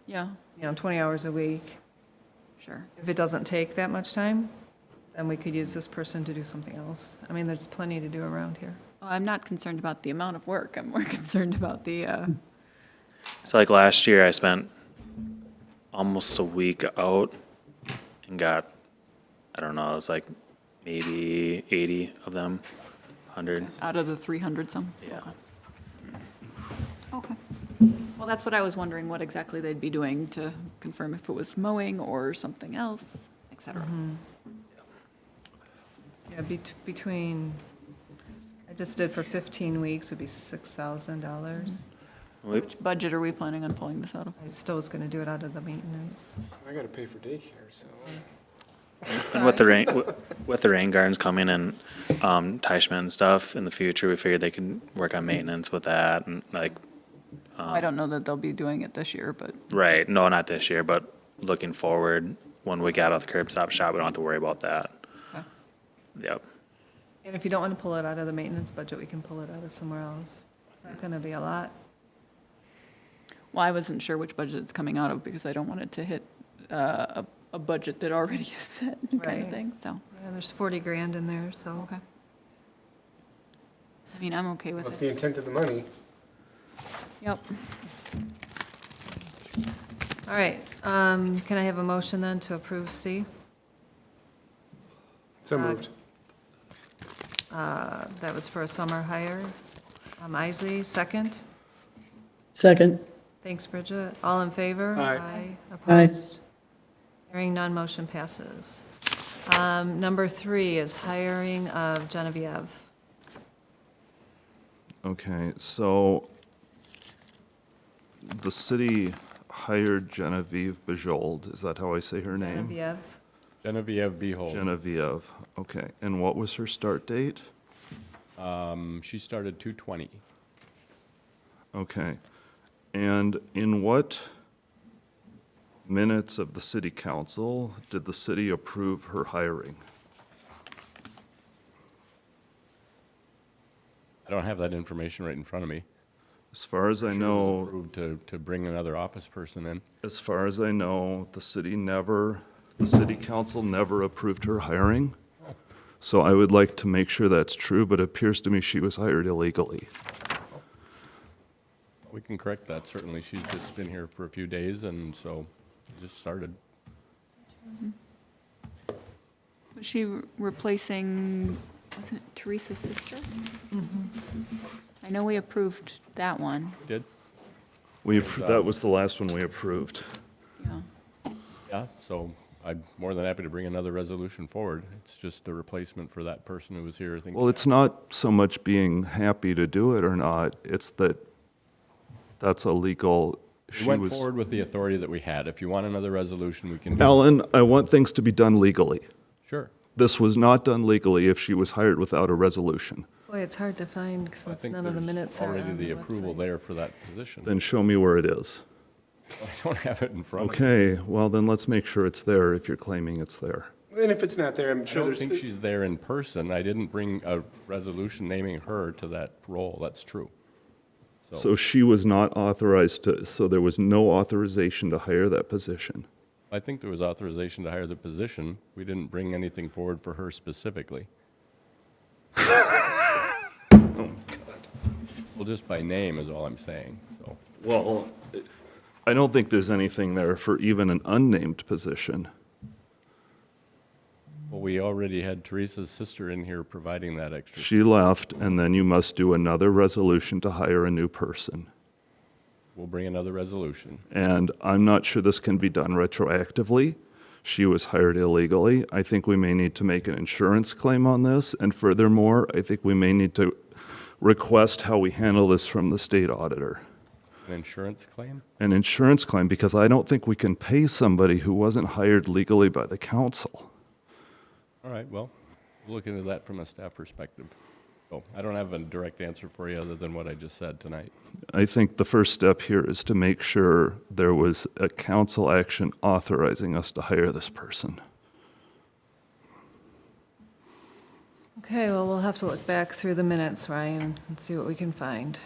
Yeah, 20 hours a week. sure. If it doesn't take that much time, then we could use this person to do something else. I mean, there's plenty to do around here. Well, I'm not concerned about the amount of work. I'm more concerned about the, So like last year, I spent almost a week out and got, I don't know, it was like maybe 80 of them, 100. out of the 300 some. Yeah. Okay. Well, that's what I was wondering, what exactly they'd be doing to confirm if it was mowing or something else, et cetera. Yeah, between, I just did for 15 weeks would be $6,000. We- Which budget are we planning on pulling this out of? I still was gonna do it out of the maintenance. I gotta pay for daycare, so. And with the rain gardens coming and Teichman and stuff in the future, we figured they could work on maintenance with that and like, I don't know that they'll be doing it this year, but right, no, not this year, but looking forward, when we get out of the curb stop shop, we don't have to worry about that. Okay. Yep. And if you don't want to pull it out of the maintenance budget, we can pull it out of somewhere else. It's not gonna be a lot. well, I wasn't sure which budget it's coming out of because I don't want it to hit a budget that already is set kind Right. of thing, so, Yeah, there's 40 grand in there, so. okay. I mean, I'm okay What's with the it. intent of the money? Yep. All right, can I have a motion then to approve C? So moved. That was for a summer hire. Isley, second. Second. Thanks, Bridget. All in favor? Aye. Aye. Opposed? Hearing none, motion passes. Number 3 is hiring of Genevieve. Okay, so the city hired Genevieve Bajold, is that how I say her name? Genevieve, Genevieve Behold. Genevieve, okay. And what was her start date? She started 2/20. Okay. And in what minutes of the city council did the city approve her hiring? I don't have that information right in front of me. As far as I She was know, approved to bring another office person in. as far as I know, the city council never approved her hiring. So I would like to make sure that's true, but it appears to me she was hired illegally. We can correct that, certainly. She's just been here for a few days, and so just started. Was she replacing, wasn't it Teresa's sister? I know we approved that one, Did? That was the last one we approved. yeah. Yeah, so I'm more than happy to bring another resolution forward. It's just the replacement for that person who was here, I think. Well, it's not so much being happy to do it or not, it's that that's a legal, We she went was. forward with the authority that we had. If you want another resolution, we can do it. Ellen, I want things to be done legally. Sure. This was not done legally if she was hired without a resolution. Boy, it's hard to find I since think none of the there's minutes are already on the the approval website. there for that position. Then show me where it is. I don't have it in front of me. Okay, well, then let's make sure it's there if you're claiming it's there. And if it's not there, I'm I sure don't there's. think she's there in person. I didn't bring a resolution naming her to that role. That's true. So she was not authorized to, so there was no authorization to hire that position. I think there was authorization to hire the position. We didn't bring anything forward for her specifically. Well, just by name is all I'm saying, so. Well, I don't think there's anything there for even an unnamed position. Well, we already had Teresa's sister in here providing that extra. She left, and then you must do another resolution to hire a new person. We'll bring another resolution. And I'm not sure this can be done retroactively. She was hired illegally. I think we may need to make an insurance claim on this, and furthermore, I think we may need to request how we handle this from the state auditor. An insurance claim? an insurance claim, because I don't think we can pay somebody who wasn't hired legally by the council. All right, well, we'll look into that from a staff perspective. So I don't have a direct answer for you other than what I just said tonight. I think the first step here is to make sure there was a council action authorizing us to hire this person. Okay, well, we'll have to look back through the minutes, Ryan, and see what we can find.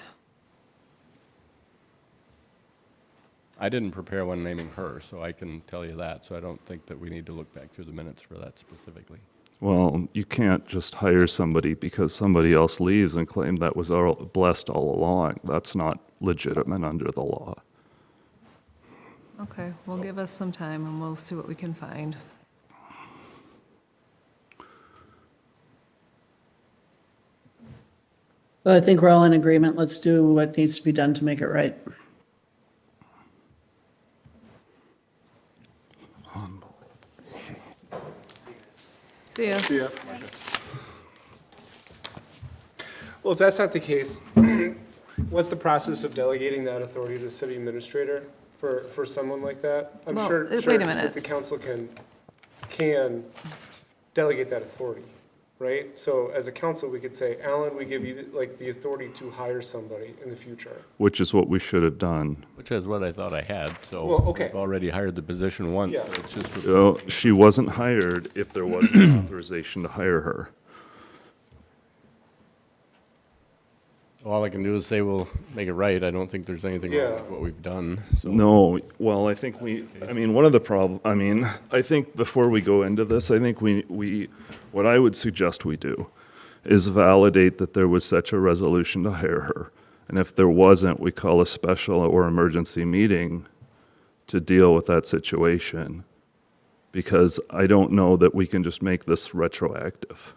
I didn't prepare one naming her, so I can tell you that. So I don't think that we need to look back through the minutes for that specifically. Well, you can't just hire somebody because somebody else leaves and claim that was all blessed all along. That's not legitimate under the law. Okay, well, give us some time and we'll see what we can find. But I think we're all in agreement. Let's do what needs to be done to make it right. See ya. Yeah. Well, if that's not the case, what's the process of delegating that authority to the city administrator for someone like that? I'm Well, sure wait a sure minute. that the council can delegate that authority, right? So as a council, we could say, Alan, we give you like the authority to hire somebody in the future. Which is what we should have done. Which is what I thought I had, so. Well, okay. We've already hired the position once, so Yeah. it's just. Well, she wasn't hired if there wasn't authorization to hire her. All I can do is say we'll make it right. I don't think there's anything wrong with Yeah. what we've done, so. No, well, I think one of the I think before we go into this, I think what I would suggest we do is validate that there was such a resolution to hire her. And if there wasn't, we call a special or emergency meeting to deal with that situation. Because I don't know that we can just make this retroactive.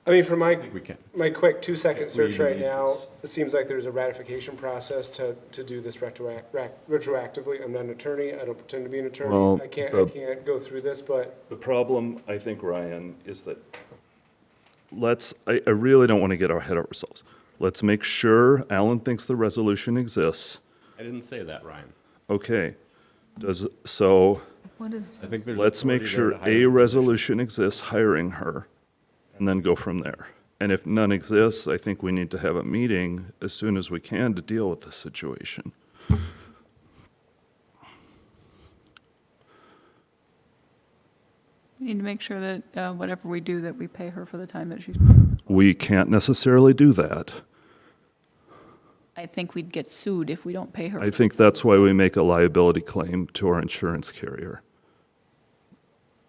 I mean, for We can. my quick 2-second search We right need now, this. it seems like there's a ratification process to do this retroactively. I'm not an attorney. I don't pretend to be an attorney. Well, I can't go through this, but The problem, I think, Ryan, is that I really don't want to get ahead of ourselves. Let's make sure Alan thinks the resolution exists. I didn't say that, Ryan. Okay. What is, I think there's. Let's make authority there sure to hire a the resolution exists hiring her, and then go from there. And if none exists, I think we need to have a meeting as soon as we can to deal with this situation. We need to make sure that whatever we do, that we pay her for the time that she's. We can't necessarily do that. I think we'd get sued if we don't pay her. I think that's why we make a liability claim to our insurance carrier.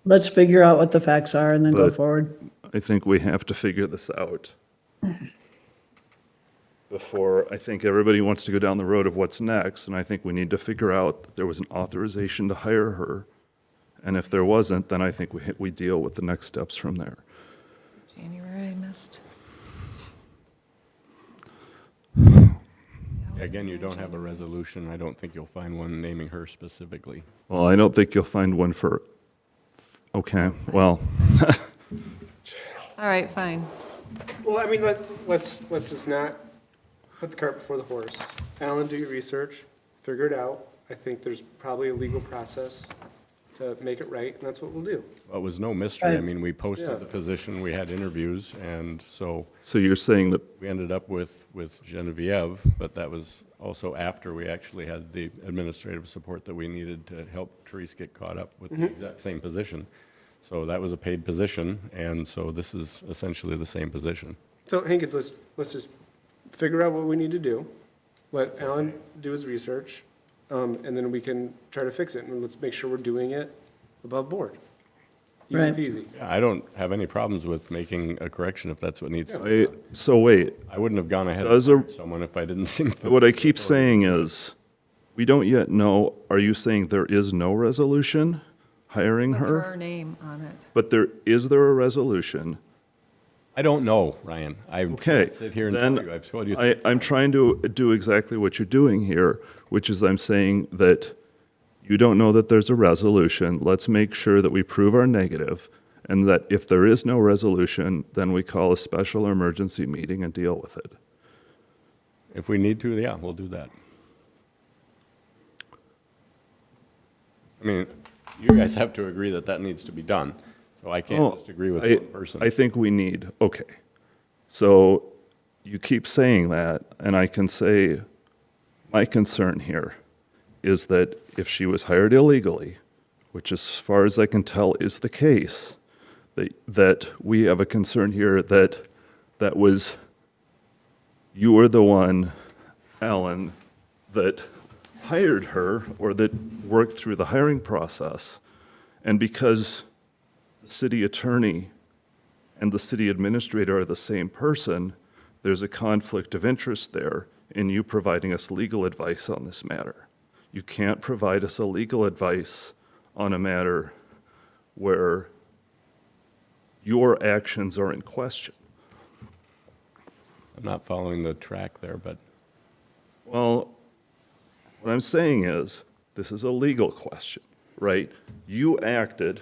Let's figure out what the facts are and then go But- forward. I think we have to figure this out before, I think everybody wants to go down the road of what's next, and I think we need to figure out that there was an authorization to hire her. And if there wasn't, then I think we deal with the next steps from there. January, I missed. Again, you don't have a resolution. I don't think you'll find one naming her specifically. Well, I don't think you'll find one for, okay, well, All right, fine. well, I mean, let's just not put the cart before the horse. Alan, do your research, figure it out. I think there's probably a legal process to make it right, and that's what we'll do. Well, it was no mystery. I Right. mean, we Yeah. posted the position, we had interviews, and so so you're saying that, we ended up with Genevieve, but that was also after we actually had the administrative support that we needed to help Therese get caught up with the exact same position. So that was a paid position, and so this is essentially the same position. So Hankins, let's just figure out what we need to do. Let Alan do his research, and then we can try to fix it, and let's make sure we're doing it above board. Easy Right. peasy. Yeah, I don't have any problems with making a correction if that's what needs to be. so wait, I wouldn't have gone ahead Does and a- hired someone if I didn't think that. what I keep saying is, we don't yet know, are you saying there is no resolution hiring With her? her name on it. But is there a resolution? I don't know, Ryan. I Okay, can't sit here and then tell you. I've told you. I'm trying to do exactly what you're doing here, which is I'm saying that you don't know that there's a resolution. Let's make sure that we prove our negative, and that if there is no resolution, then we call a special or emergency meeting and deal with it. If we need to, yeah, we'll do that. I mean, you guys have to agree that that needs to be done, so I can't Oh, just agree with I- one person. I think we need, okay. So you keep saying that, and I can say, my concern here is that if she was hired illegally, which as far as I can tell is the case, that we have a concern here that was, you were the one, Alan, that hired her or that worked through the hiring process. And because the city attorney and the city administrator are the same person, there's a conflict of interest there in you providing us legal advice on this matter. You can't provide us a legal advice on a matter where your actions are in question. I'm not following the track there, but Well, what I'm saying is, this is a legal question, right? You acted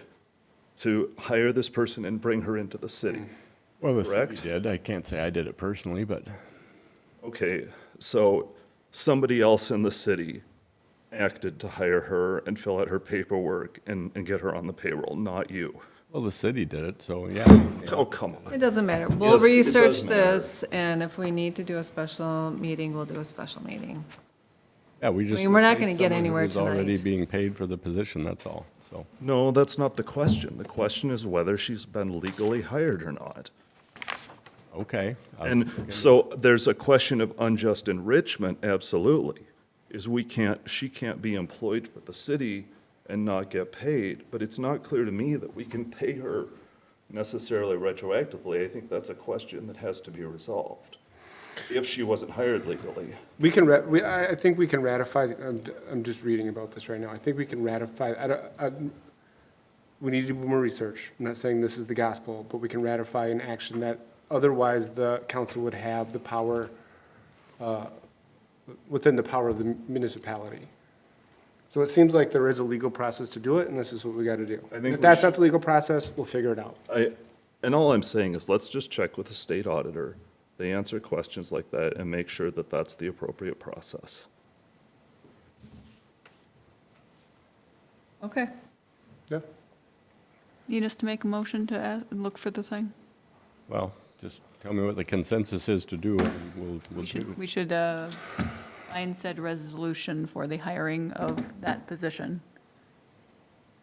to hire this person and bring her into the city. well, the city Correct? did. I can't say I did it personally, but Okay, so somebody else in the city acted to hire her and fill out her paperwork and get her on the payroll, not you. well, the city did it. So yeah. Oh, come on. It doesn't matter. We'll Yes, it research does matter. this, and if we need to do a special meeting, we'll do a special meeting. Yeah, we just. mean, we're not replaced gonna get someone anywhere who's already tonight. being paid for the position, that's all, so. No, that's not the question. The question is whether she's been legally hired or not. Okay. And so there's a question of unjust enrichment, absolutely, is she can't be employed for the city and not get paid, but it's not clear to me that we can pay her necessarily retroactively. I think that's a question that has to be resolved, if she wasn't hired legally. We can, I think we can ratify, I'm just reading about this right now. I think we can ratify, we need to do more research. I'm not saying this is the gospel, but we can ratify an action that otherwise the council would have the power, within the power of the municipality. So it seems like there is a legal process to do it, and this is what we got to do. I think And if we that's should- not the legal process, we'll figure it out. And all I'm saying is, let's just check with the state auditor. They answer questions like that and make sure that that's the appropriate process. Okay. Yeah. Need us to make a motion to look for the thing? Well, just tell me what the consensus is to do, and we'll do. We should find said resolution for the hiring of that position.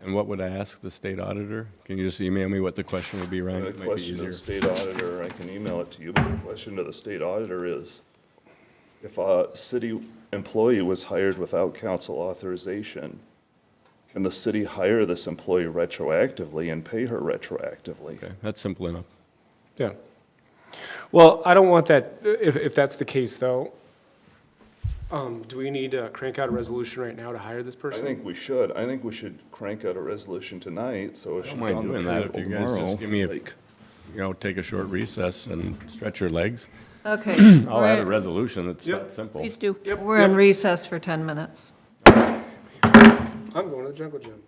And what would I ask the state auditor? Can you just email me what the question would be, Ryan? The It might be question to the easier. state auditor, I can email it to you, but the question to the state auditor is, if a city employee was hired without council authorization, can the city hire this employee retroactively and pay her retroactively? Okay, that's simple enough. Yeah. Well, I don't want that, if that's the case, though, do we need to crank out a resolution right now to hire this I person? think we should. I think we should crank out a resolution tonight, so if I she's don't mind on the doing that if payroll you guys tomorrow. just give me like- take a short recess and stretch your legs. Okay. I'll add a We're- resolution that's Yep. that simple. Please do. We're in recess for 10 minutes. I'm going to the jungle gym.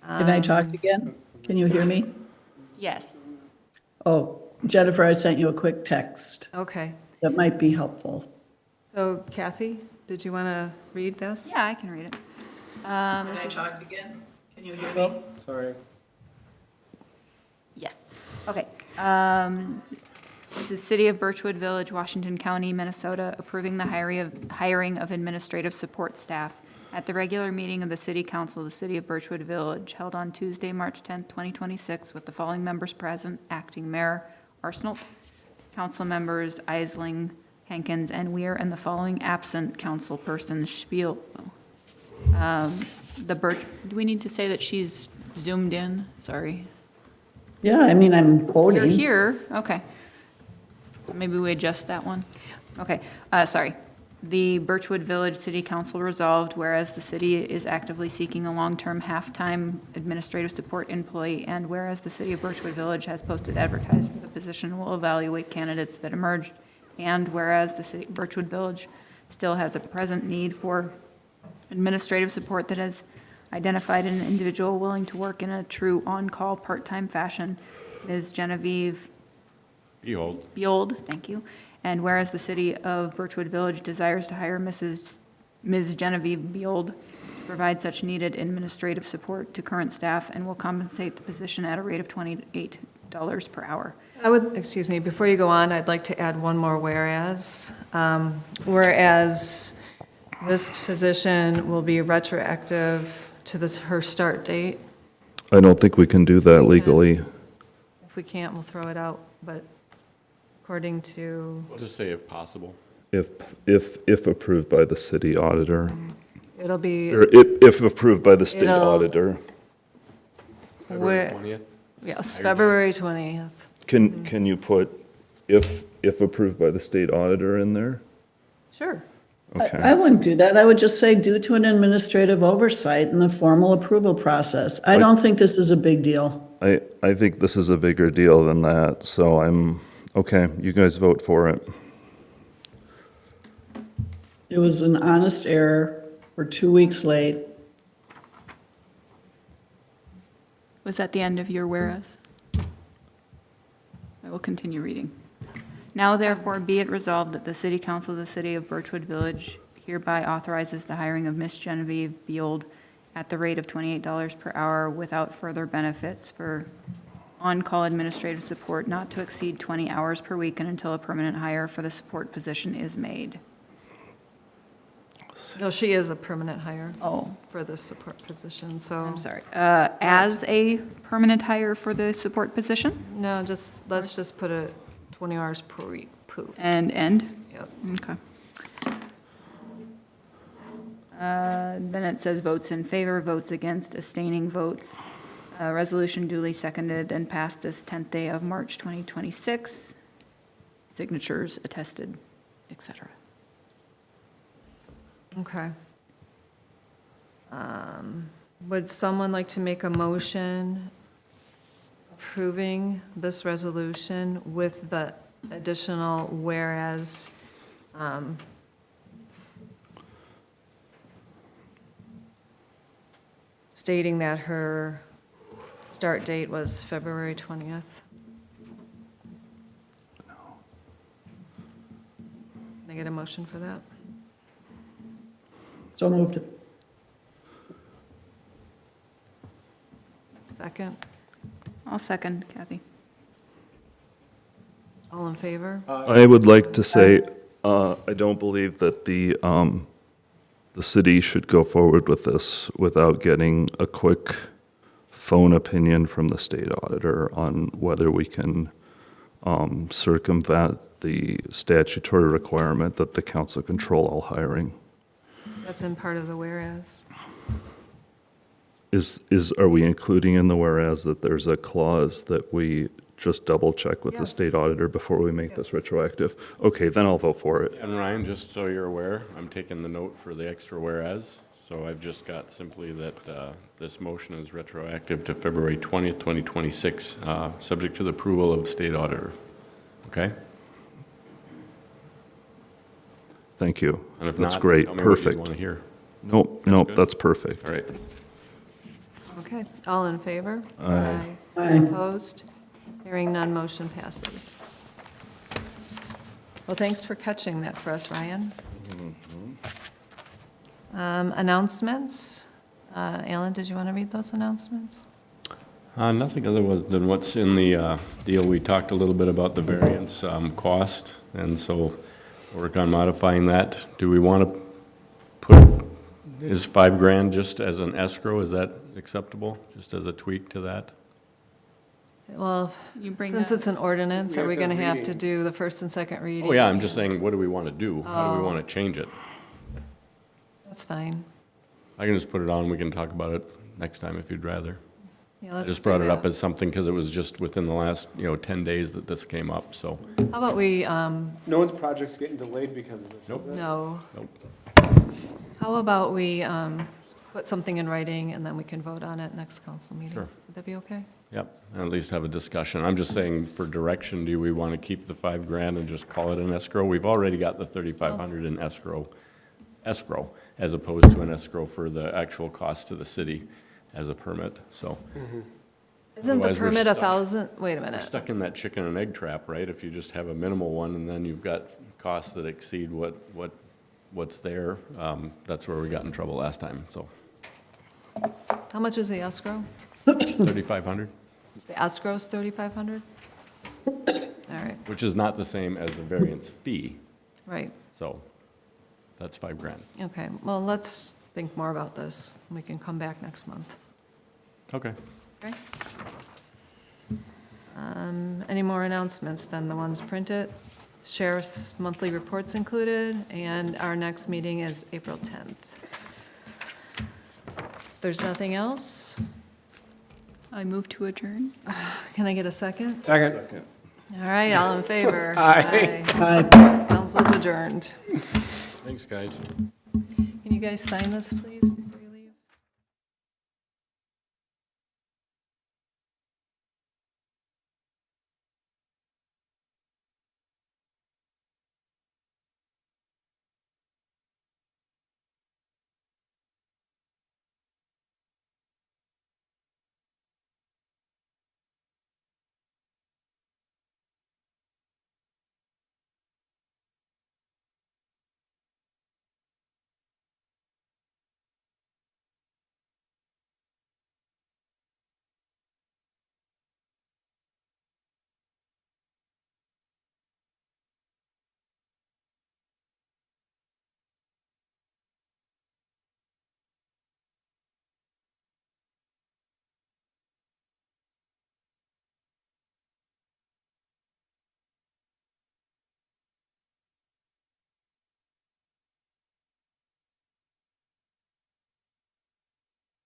Can I talk again? Can you hear me? Yes. Oh, Jennifer, I sent you a quick text. Okay. That might be helpful. So Kathy, did you want to read this? Yeah, I can read it. This is- again? Can you hear me? Sorry. Yes, okay. This is City of Birchwood Village, Washington County, Minnesota, approving the hiring of administrative support staff at the regular meeting of the City Council of the City of Birchwood Village, held on Tuesday, March 10th, 2026, with the following members present: Acting Mayor Arsenault, council members Isling, Hankins, and Weir, and the following absent councilperson Spiel. Do we need to say that she's zoomed in? Sorry. Yeah, I mean, I'm You're voting. here, okay. Maybe we adjust that one. Okay, sorry. The Birchwood Village City Council resolved, whereas the city is actively seeking a long-term, half-time administrative support employee, and whereas the City of Birchwood Village has posted advertised for the position and will evaluate candidates that emerged, and whereas the City of Birchwood Village still has a present need for administrative support that has identified an individual willing to work in a true on-call, part-time fashion, Ms. Genevieve Behold. Biold, thank you. And whereas the City of Birchwood Village desires to hire Ms. Genevieve Biold to provide such needed administrative support to current staff and will compensate the position at a rate of $28 per hour. I would, excuse me, before you go on, I'd like to add one more whereas. Whereas this position will be retroactive to her start date. I don't think we can do that legally. If we can't, we'll throw it out, but according to, We'll just say if possible. If approved by the city auditor, it'll be, or if approved by the state It'll- auditor. February Where- 20th? yes, February 20th. Can you put if approved by the state auditor in there? Sure. Okay. I wouldn't do that. I would just say due to an administrative oversight in the formal approval process. I don't think this is a big deal. I think this is a bigger deal than that, so okay, you guys vote for it. It was an honest error. We're 2 weeks late. Was that the end of your whereas? I will continue reading. Now therefore be it resolved that the City Council of the City of Birchwood Village hereby authorizes the hiring of Miss Genevieve Biold at the rate of $28 per hour without further benefits for on-call administrative support not to exceed 20 hours per week and until a permanent hire for the support position is made. No, she is a permanent hire Oh, for the support position, so. I'm sorry. As a permanent hire for the support position No, let's just put it 20 hours per week, and end? Yep. Okay. Then it says votes in favor, votes against, abstaining votes. Resolution duly seconded and passed this 10th day of March 2026. Signatures attested, et cetera. Okay. Would someone like to make a motion approving this resolution with the additional whereas stating that her start date was February 20th? Can I get a motion for that? So moved. Second? I'll second, Kathy. All in favor? I would like to say, I don't believe that the city should go forward with this without getting a quick phone opinion from the state auditor on whether we can circumvent the statutory requirement that the council control all hiring. That's in part of the whereas. Are we including in the whereas that there's a clause that we just double check with the Yes. state auditor before we make this Yes. retroactive? Okay, then I'll vote for it. And Ryan, just so you're aware, I'm taking the note for the extra whereas. So I've just got simply that this motion is retroactive to February 20th, 2026, subject to the approval of the state auditor. Okay? Thank you. And if That's not, great, tell me what you perfect. want to hear. Nope, That's nope, good. that's perfect. All right. Okay, all in favor? Aye. Aye. Opposed? Hearing none, motion passes. Well, thanks for catching that for us, Ryan. Announcements? Alan, did you want to read those announcements? Nothing other than what's in the deal. We talked a little bit about the variance cost, and so work on modifying that. Do we want to put, is $5,000 just as an escrow? Is that acceptable, just as a tweak to that? Well, You bring since that- it's an ordinance, We are have we to going to have have to do the first and second reading? Oh, yeah, I'm just saying, what do we want to do? How do we want to change it? That's fine. I can just put it on, we can talk about it next time if you'd rather. Yeah, I let's just do brought it up that. as something because it was just within the last, 10 days that this came up, so. How about we, No one's project's getting delayed because of this, is Nope. it? no, Nope. how about we put something in writing and then we can vote on it next council meeting? Sure. Would that be okay? Yep, and at least have a discussion. I'm just saying, for direction, do we want to keep the $5,000 and just call it an escrow? We've already got the $3,500 in escrow, as opposed to an escrow for the actual cost to the city as a permit, so. Isn't the Otherwise, we're permit stuck. 1,000, wait a We're minute. stuck in that chicken and egg trap, right? If you just have a minimal one and then you've got costs that exceed what's there, that's where we got in trouble last time, so. How much is the escrow? 3,500, The escrow's 3,500? All right, which is not the same as the variance fee, right, so that's $5,000. okay. Well, let's think more about this. We can come back next month, Okay. okay? Any more announcements than the ones printed? Sheriff's monthly reports included, and our next meeting is April 10th. If there's nothing else, I move to adjourn. can I get a second? Second. All right, all in favor? Aye. Aye. Council is adjourned. Thanks, guys. Can you guys sign this, please?